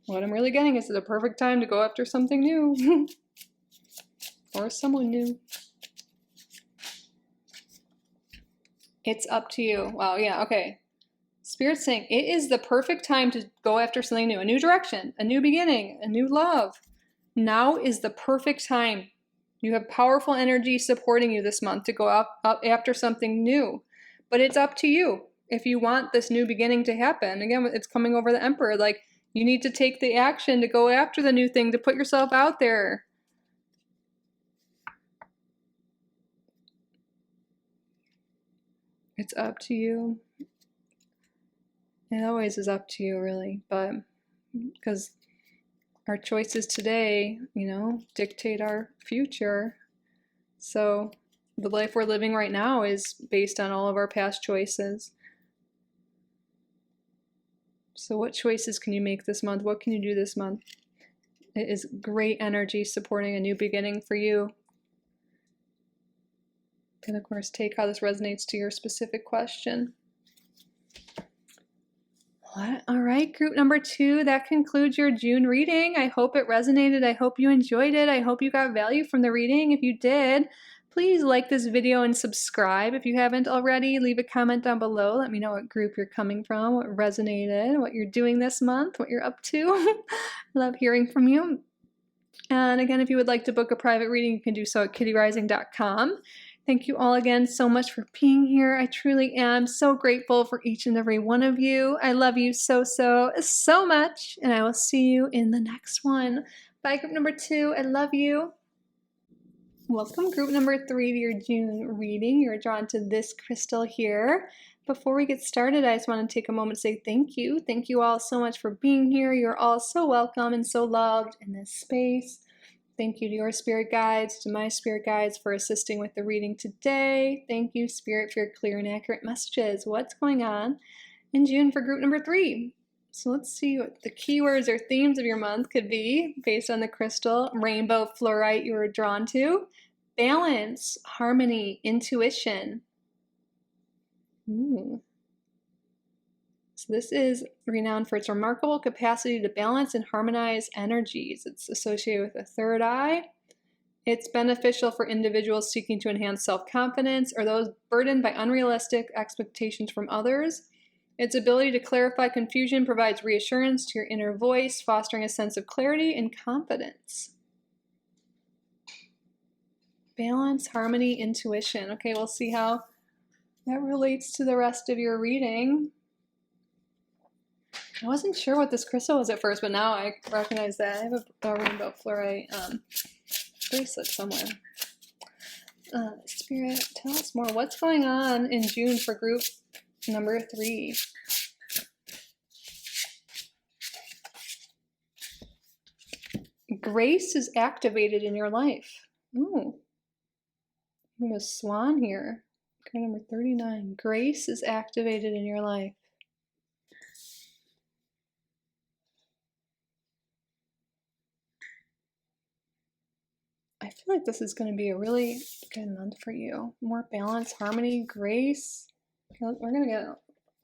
What I'm really getting is the perfect time to go after something new. Or someone new. It's up to you. Wow, yeah, okay. Spirit's saying it is the perfect time to go after something new, a new direction, a new beginning, a new love. Now is the perfect time. You have powerful energy supporting you this month to go up after something new. But it's up to you if you want this new beginning to happen. Again, it's coming over the Emperor. Like, you need to take the action to go after the new thing, to put yourself out there. It's up to you. It always is up to you, really. But because our choices today, dictate our future. So the life we're living right now is based on all of our past choices. So what choices can you make this month? What can you do this month? It is great energy supporting a new beginning for you. And of course, take how this resonates to your specific question. All right, group number 2, that concludes your June reading. I hope it resonated. I hope you enjoyed it. I hope you got value from the reading. If you did, please like this video and subscribe. If you haven't already, leave a comment down below. Let me know what group you're coming from, what resonated, what you're doing this month, what you're up to. Love hearing from you. And again, if you would like to book a private reading, you can do so at kittyrising.com. Thank you all again so much for being here. I truly am so grateful for each and every one of you. I love you so much, and I will see you in the next one. Bye, group number 2. I love you. Welcome, group number 3, to your June reading. You're drawn to this crystal here. Before we get started, I just want to take a moment to say thank you. Thank you all so much for being here. You're all so welcome and so loved in this space. Thank you to your spirit guides, to my spirit guides for assisting with the reading today. Thank you, Spirit, for your clear and accurate messages. What's going on in June for group number 3? So let's see what the keywords or themes of your month could be based on the crystal rainbow fluorite you were drawn to. Balance, harmony, intuition. So this is renowned for its remarkable capacity to balance and harmonize energies. It's associated with a third eye. It's beneficial for individuals seeking to enhance self-confidence or those burdened by unrealistic expectations from others. Its ability to clarify confusion provides reassurance to your inner voice, fostering a sense of clarity and confidence. Balance, harmony, intuition. Okay, we'll see how that relates to the rest of your reading. I wasn't sure what this crystal was at first, but now I recognize that. I have a rainbow fluorite bracelet somewhere. Spirit, tell us more. What's going on in June for group number 3? Grace is activated in your life. Ooh, we have a swan here. Card number 39. Grace is activated in your life. I feel like this is going to be a really good month for you. More balance, harmony, grace. We're going to get a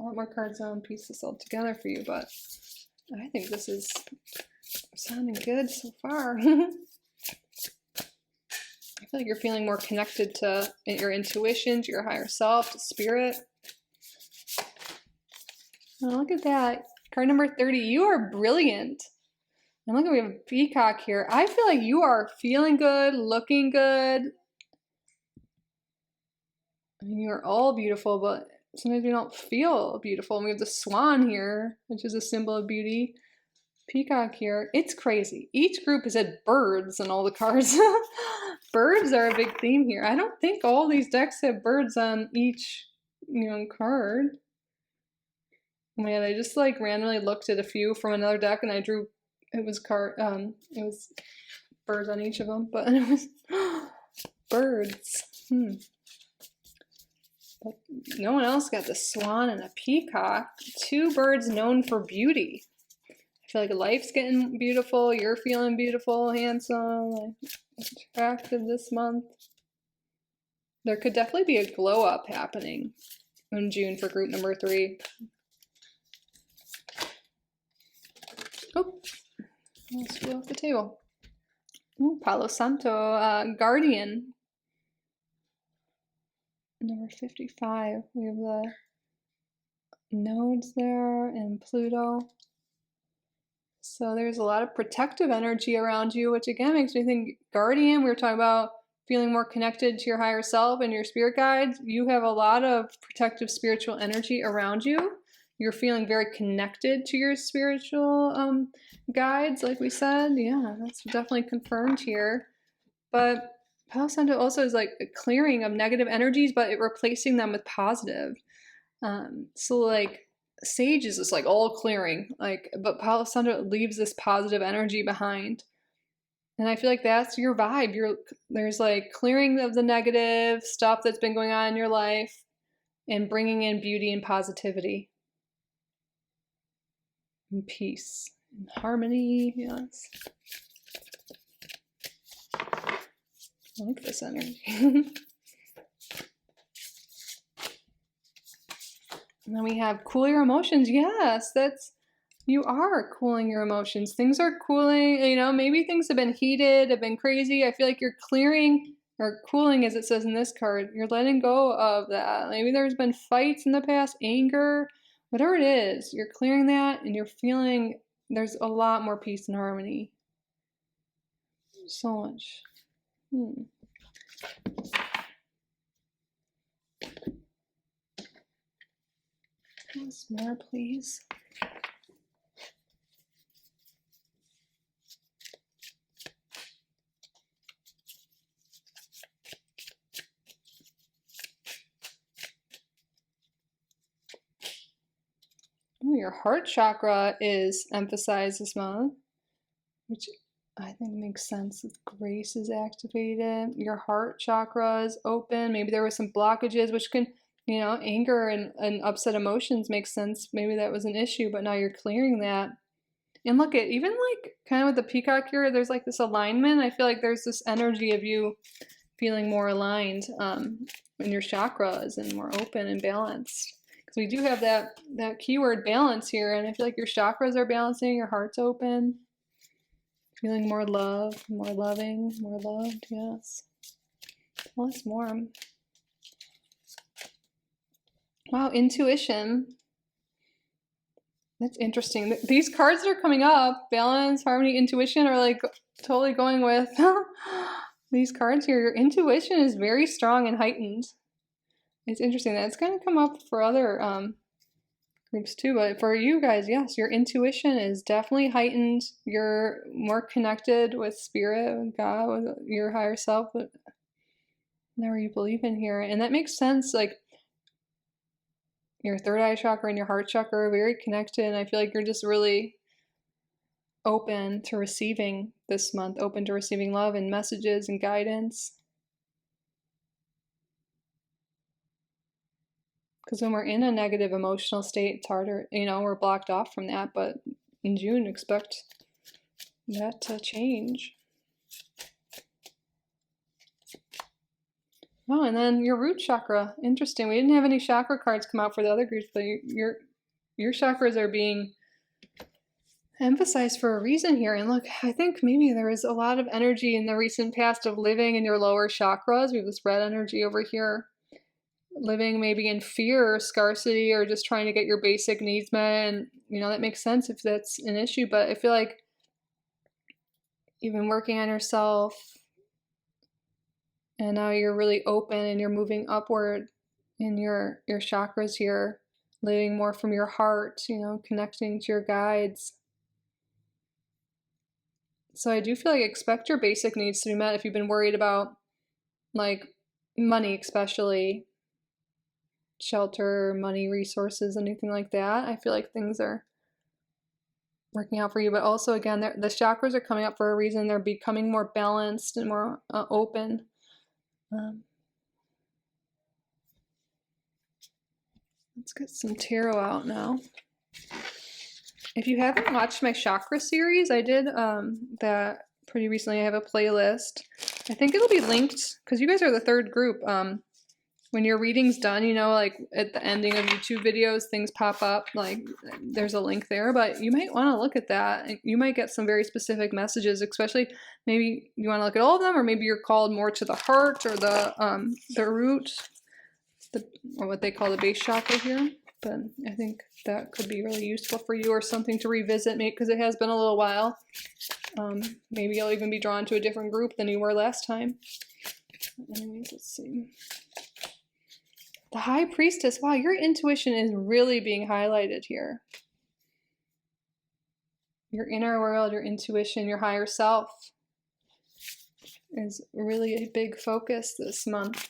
lot more cards on, piece this all together for you, but I think this is sounding good so far. I feel like you're feeling more connected to your intuition, to your higher self, to spirit. Oh, look at that. Card number 30. You are brilliant. And look, we have a peacock here. I feel like you are feeling good, looking good. I mean, you are all beautiful, but sometimes we don't feel beautiful. And we have the swan here, which is a symbol of beauty. Peacock here. It's crazy. Each group has had birds in all the cards. Birds are a big theme here. I don't think all these decks have birds on each, card. Man, I just like randomly looked at a few from another deck and I drew. It was birds on each of them, but it was birds. But no one else got the swan and a peacock. 2 birds known for beauty. I feel like life's getting beautiful. You're feeling beautiful, handsome, attractive this month. There could definitely be a glow up happening in June for group number 3. Oh. Let's go off the table. Ooh, Palo Santo, Guardian. Number 55. We have the nodes there and Pluto. So there's a lot of protective energy around you, which again makes me think Guardian. We were talking about feeling more connected to your higher self and your spirit guides. You have a lot of protective spiritual energy around you. You're feeling very connected to your spiritual guides, like we said. Yeah, that's definitely confirmed here. But Palo Santo also is like a clearing of negative energies, but it replacing them with positive. So like Sage is just like all clearing, but Palo Santo leaves this positive energy behind. And I feel like that's your vibe. There's like clearing of the negative stuff that's been going on in your life and bringing in beauty and positivity. And peace and harmony, yes. I like this energy. And then we have cool your emotions. Yes, you are cooling your emotions. Things are cooling, maybe things have been heated, have been crazy. I feel like you're clearing or cooling, as it says in this card. You're letting go of that. Maybe there's been fights in the past, anger, whatever it is, you're clearing that and you're feeling there's a lot more peace and harmony. So much. Once more, please. Oh, your heart chakra is emphasized this month, which I think makes sense. Grace is activated. Your heart chakra is open. Maybe there were some blockages, which can, anger and upset emotions makes sense. Maybe that was an issue, but now you're clearing that. And look at, even like kind of with the peacock here, there's like this alignment. I feel like there's this energy of you feeling more aligned in your chakras and more open and balanced. Because we do have that keyword balance here, and I feel like your chakras are balancing, your heart's open. Feeling more love, more loving, more loved, yes. Lots more. Wow, intuition. That's interesting. These cards that are coming up, balance, harmony, intuition, are like totally going with these cards here. Your intuition is very strong and heightened. It's interesting that it's going to come up for other groups too, but for you guys, yes, your intuition is definitely heightened. You're more connected with spirit, with God, with your higher self. whatever you believe in here. And that makes sense. Like your third eye chakra and your heart chakra are very connected. And I feel like you're just really open to receiving this month, open to receiving love and messages and guidance. Because when we're in a negative emotional state, it's harder, we're blocked off from that. But in June, expect that to change. Oh, and then your root chakra. Interesting. We didn't have any chakra cards come out for the other groups, but your chakras are being emphasized for a reason here. And look, I think maybe there is a lot of energy in the recent past of living in your lower chakras. We have this red energy over here. Living maybe in fear or scarcity or just trying to get your basic needs met. And, that makes sense if that's an issue. But I feel like you've been working on yourself and now you're really open and you're moving upward in your chakras here, living more from your heart, connecting to your guides. So I do feel like expect your basic needs to be met if you've been worried about like money, especially shelter, money, resources, anything like that. I feel like things are working out for you. But also, again, the chakras are coming up for a reason. They're becoming more balanced and more open. Let's get some tarot out now. If you haven't watched my chakra series, I did that pretty recently. I have a playlist. I think it'll be linked because you guys are the third group. When your reading's done, like at the ending of YouTube videos, things pop up, like there's a link there, but you might want to look at that. You might get some very specific messages, especially maybe you want to look at all of them, or maybe you're called more to the heart or the root, or what they call the base chakra here. But I think that could be really useful for you or something to revisit, maybe because it has been a little while. Maybe you'll even be drawn to a different group than you were last time. Anyways, let's see. The High Priestess. Wow, your intuition is really being highlighted here. Your inner world, your intuition, your higher self is really a big focus this month.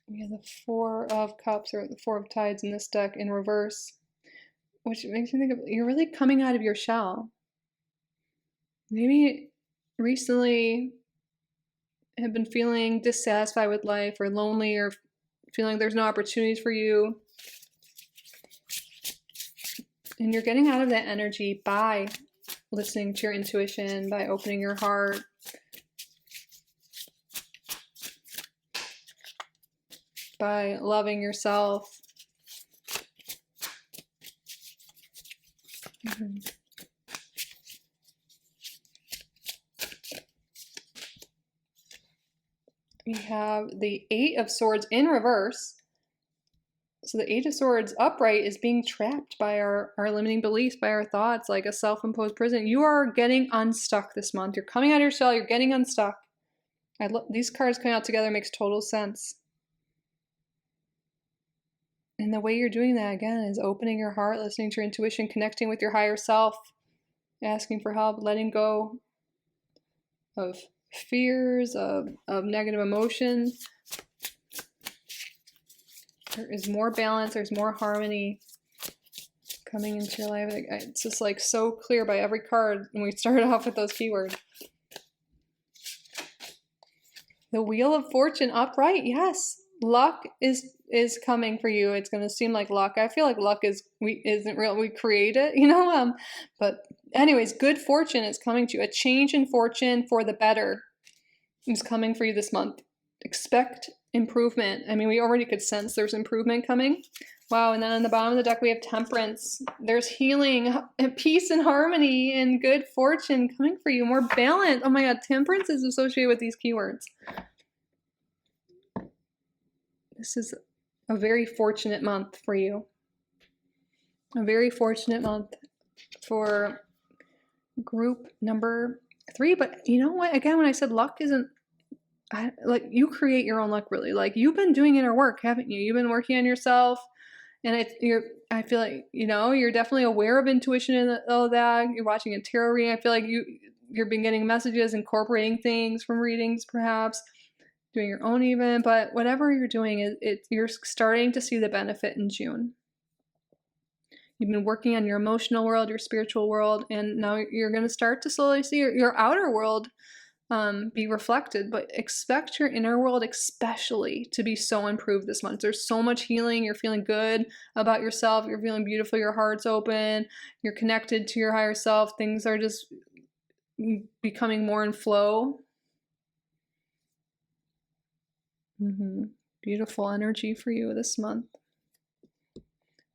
We have the Four of Cups or the Four of Tides in this deck in reverse, which makes me think of you're really coming out of your shell. Maybe recently have been feeling dissatisfied with life or lonely or feeling there's no opportunities for you. And you're getting out of that energy by listening to your intuition, by opening your heart, by loving yourself. We have the Eight of Swords in reverse. So the Eight of Swords upright is being trapped by our limiting beliefs, by our thoughts, like a self-imposed prison. You are getting unstuck this month. You're coming out of your shell. You're getting unstuck. These cards coming out together makes total sense. And the way you're doing that, again, is opening your heart, listening to your intuition, connecting with your higher self, asking for help, letting go of fears, of negative emotions. There is more balance, there's more harmony coming into your life. It's just like so clear by every card when we started off with those keywords. The Wheel of Fortune upright, yes. Luck is coming for you. It's going to seem like luck. I feel like luck isn't real. We create it, But anyways, good fortune is coming to you. A change in fortune for the better is coming for you this month. Expect improvement. I mean, we already could sense there's improvement coming. Wow, and then on the bottom of the deck we have Temperance. There's healing, peace and harmony, and good fortune coming for you. More balance. Oh my God, Temperance is associated with these keywords. This is a very fortunate month for you. A very fortunate month for group number 3. But you know what? Again, when I said luck isn't, like you create your own luck really. Like you've been doing inner work, haven't you? You've been working on yourself. And I feel like, you're definitely aware of intuition and all that. You're watching a tarot reading. I feel like you've been getting messages, incorporating things from readings, perhaps doing your own even. But whatever you're doing, you're starting to see the benefit in June. You've been working on your emotional world, your spiritual world, and now you're going to start to slowly see your outer world be reflected, but expect your inner world especially to be so improved this month. There's so much healing. You're feeling good about yourself. You're feeling beautiful. Your heart's open. You're connected to your higher self. Things are just becoming more in flow. Beautiful energy for you this month.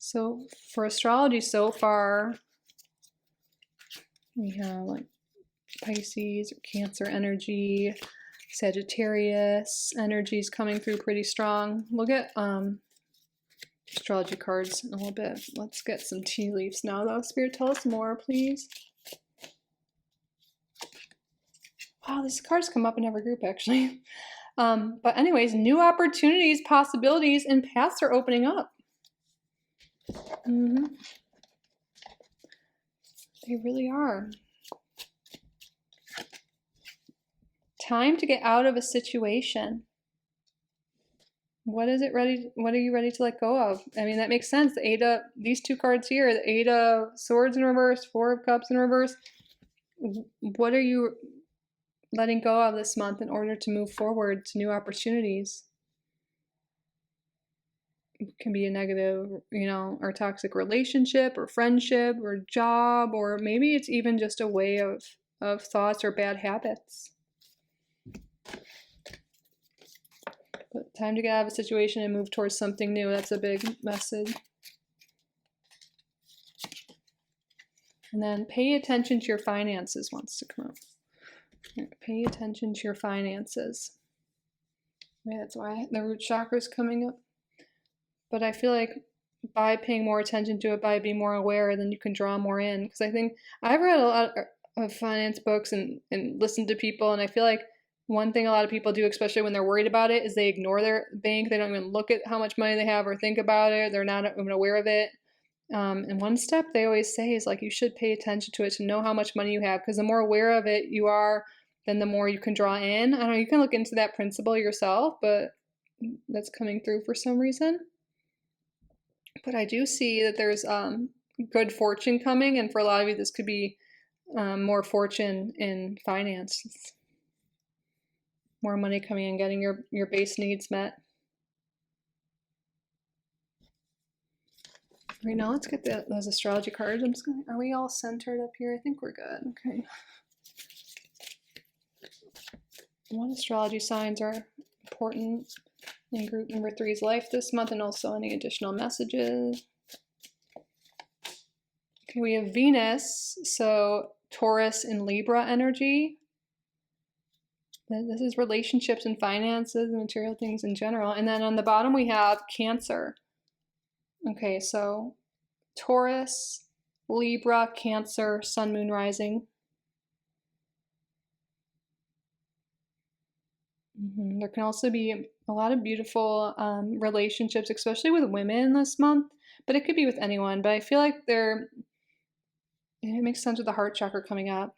So for astrology so far, we have like Pisces or Cancer energy, Sagittarius energies coming through pretty strong. We'll get astrology cards in a little bit. Let's get some tea leaves now though. Spirit, tell us more, please. Wow, these cards come up in every group actually. But anyways, new opportunities, possibilities, and paths are opening up. They really are. Time to get out of a situation. What are you ready to let go of? I mean, that makes sense. These two cards here, the Eight of Swords in reverse, Four of Cups in reverse. What are you letting go of this month in order to move forward to new opportunities? It can be a negative, or toxic relationship or friendship or job, or maybe it's even just a way of thoughts or bad habits. But time to get out of a situation and move towards something new. That's a big message. And then pay attention to your finances wants to come up. Pay attention to your finances. Yeah, that's why the root chakra is coming up. But I feel like by paying more attention to it, by being more aware, then you can draw more in. Because I think I've read a lot of finance books and listened to people, and I feel like one thing a lot of people do, especially when they're worried about it, is they ignore their bank. They don't even look at how much money they have or think about it. They're not even aware of it. And one step they always say is like, you should pay attention to it to know how much money you have, because the more aware of it you are, then the more you can draw in. I don't know, you can look into that principle yourself, but that's coming through for some reason. But I do see that there's good fortune coming, and for a lot of you, this could be more fortune in finance. More money coming in, getting your base needs met. Right now, let's get those astrology cards. Are we all centered up here? I think we're good. Okay. What astrology signs are important in group number 3's life this month, and also any additional messages? Okay, we have Venus, so Taurus and Libra energy. This is relationships and finances and material things in general. And then on the bottom we have Cancer. Okay, so Taurus, Libra, Cancer, Sun, Moon, Rising. There can also be a lot of beautiful relationships, especially with women this month, but it could be with anyone. But I feel like it makes sense with the heart chakra coming up.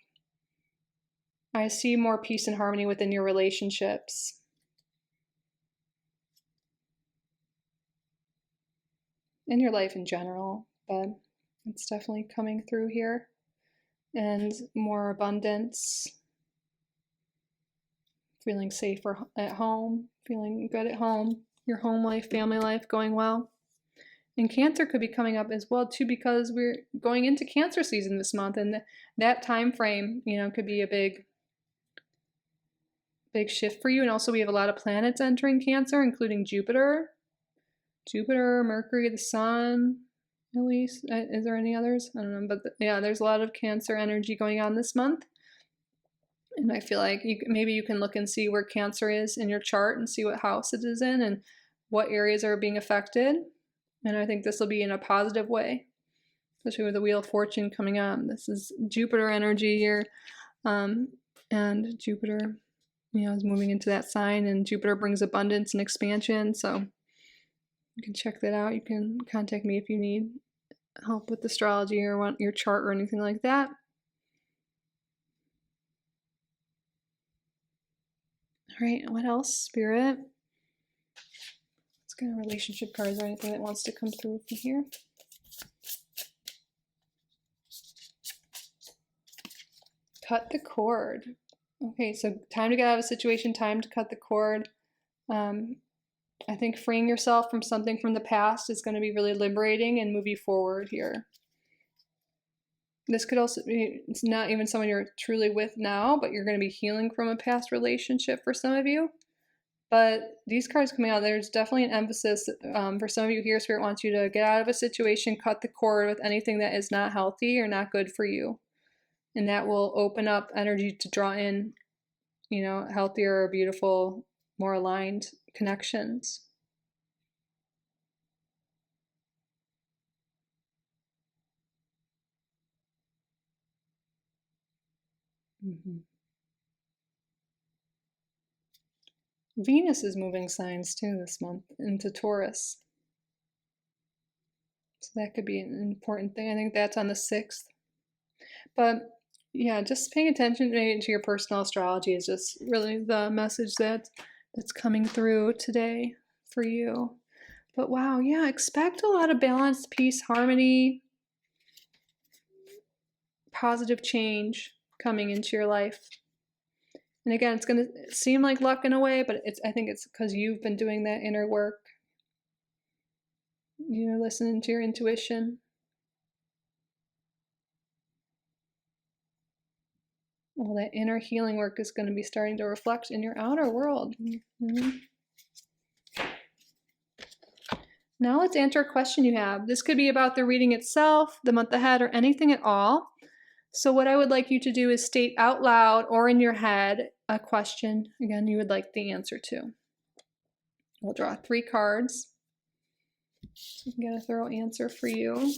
I see more peace and harmony within your relationships. In your life in general, but it's definitely coming through here. And more abundance. Feeling safer at home, feeling good at home, your home life, family life going well. And Cancer could be coming up as well too, because we're going into Cancer season this month, and that time frame, could be a big shift for you. And also we have a lot of planets entering Cancer, including Jupiter, Mercury, the Sun, at least. Is there any others? I don't know, but yeah, there's a lot of Cancer energy going on this month. And I feel like maybe you can look and see where Cancer is in your chart and see what house it is in and what areas are being affected. And I think this will be in a positive way, especially with the Wheel of Fortune coming up. This is Jupiter energy here. And Jupiter, is moving into that sign, and Jupiter brings abundance and expansion. So You can check that out. You can contact me if you need help with astrology or want your chart or anything like that. All right, what else, Spirit? Let's get a relationship cards or anything that wants to come through from here. Cut the cord. Okay, so time to get out of a situation, time to cut the cord. I think freeing yourself from something from the past is going to be really liberating and move you forward here. This could also be, it's not even someone you're truly with now, but you're going to be healing from a past relationship for some of you. But these cards coming out, there's definitely an emphasis for some of you here. Spirit wants you to get out of a situation, cut the cord with anything that is not healthy or not good for you. And that will open up energy to draw in, you know, healthier, beautiful, more aligned connections. Venus is moving signs too this month into Taurus. So that could be an important thing. I think that's on the 6th. But yeah, just paying attention to your personal astrology is just really the message that's coming through today for you. But wow, yeah, expect a lot of balance, peace, harmony, positive change coming into your life. And again, it's going to seem like luck in a way, but I think it's because you've been doing that inner work. You know, listening to your intuition. Well, that inner healing work is going to be starting to reflect in your outer world. Now let's answer a question you have. This could be about the reading itself, the month ahead, or anything at all. So what I would like you to do is state out loud or in your head a question, again, you would like the answer to. We'll draw 3 cards so we can get a thorough answer for you.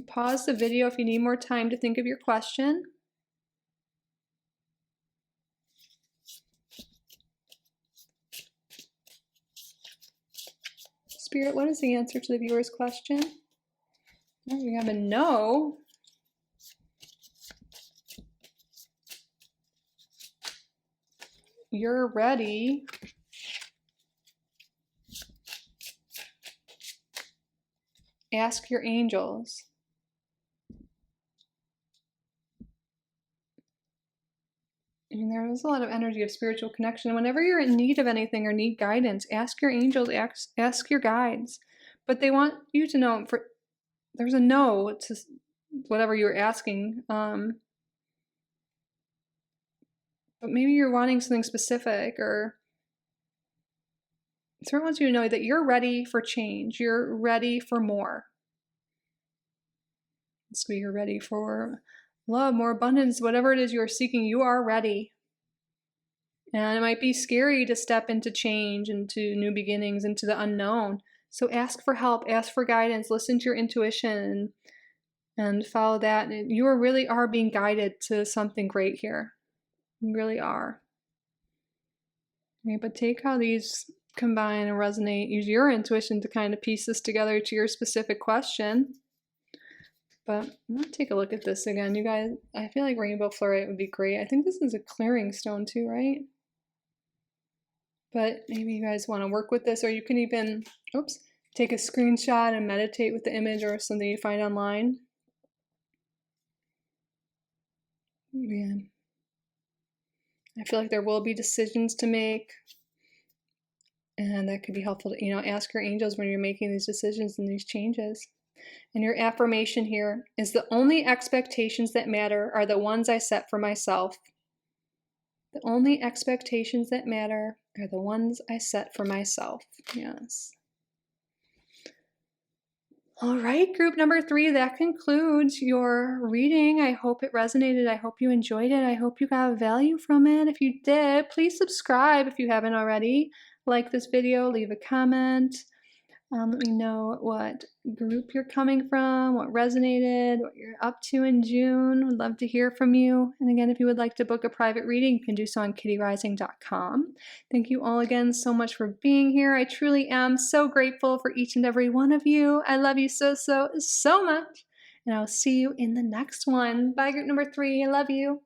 Pause the video if you need more time to think of your question. Spirit, what is the answer to the viewer's question? Oh, you have a no. You're ready. Ask your angels. And there is a lot of energy of spiritual connection. Whenever you're in need of anything or need guidance, ask your angels, ask your guides. But they want you to know there's a no to whatever you're asking. But maybe you're wanting something specific, or Spirit wants you to know that you're ready for change. You're ready for more. So you're ready for love, more abundance, whatever it is you are seeking, you are ready. And it might be scary to step into change, into new beginnings, into the unknown. So ask for help, ask for guidance, listen to your intuition, and follow that. And you really are being guided to something great here. You really are. Okay, but take how these combine and resonate. Use your intuition to kind of piece this together to your specific question. But I'm going to take a look at this again. You guys, I feel like rainbow fluorite would be great. I think this is a clearing stone too, right? But maybe you guys want to work with this, or you can even, take a screenshot and meditate with the image or something you find online. Man, I feel like there will be decisions to make, and that could be helpful to, ask your angels when you're making these decisions and these changes. And your affirmation here is: the only expectations that matter are the ones I set for myself. The only expectations that matter are the ones I set for myself. Yes. All right, group number 3, that concludes your reading. I hope it resonated. I hope you enjoyed it. I hope you got value from it. If you did, please subscribe if you haven't already. Like this video, leave a comment. Let me know what group you're coming from, what resonated, what you're up to in June. Would love to hear from you. And again, if you would like to book a private reading, you can do so on kittyrising.com. Thank you all again so much for being here. I truly am so grateful for each and every one of you. I love you so, so, so much. And I'll see you in the next one. Bye, group number 3. I love you.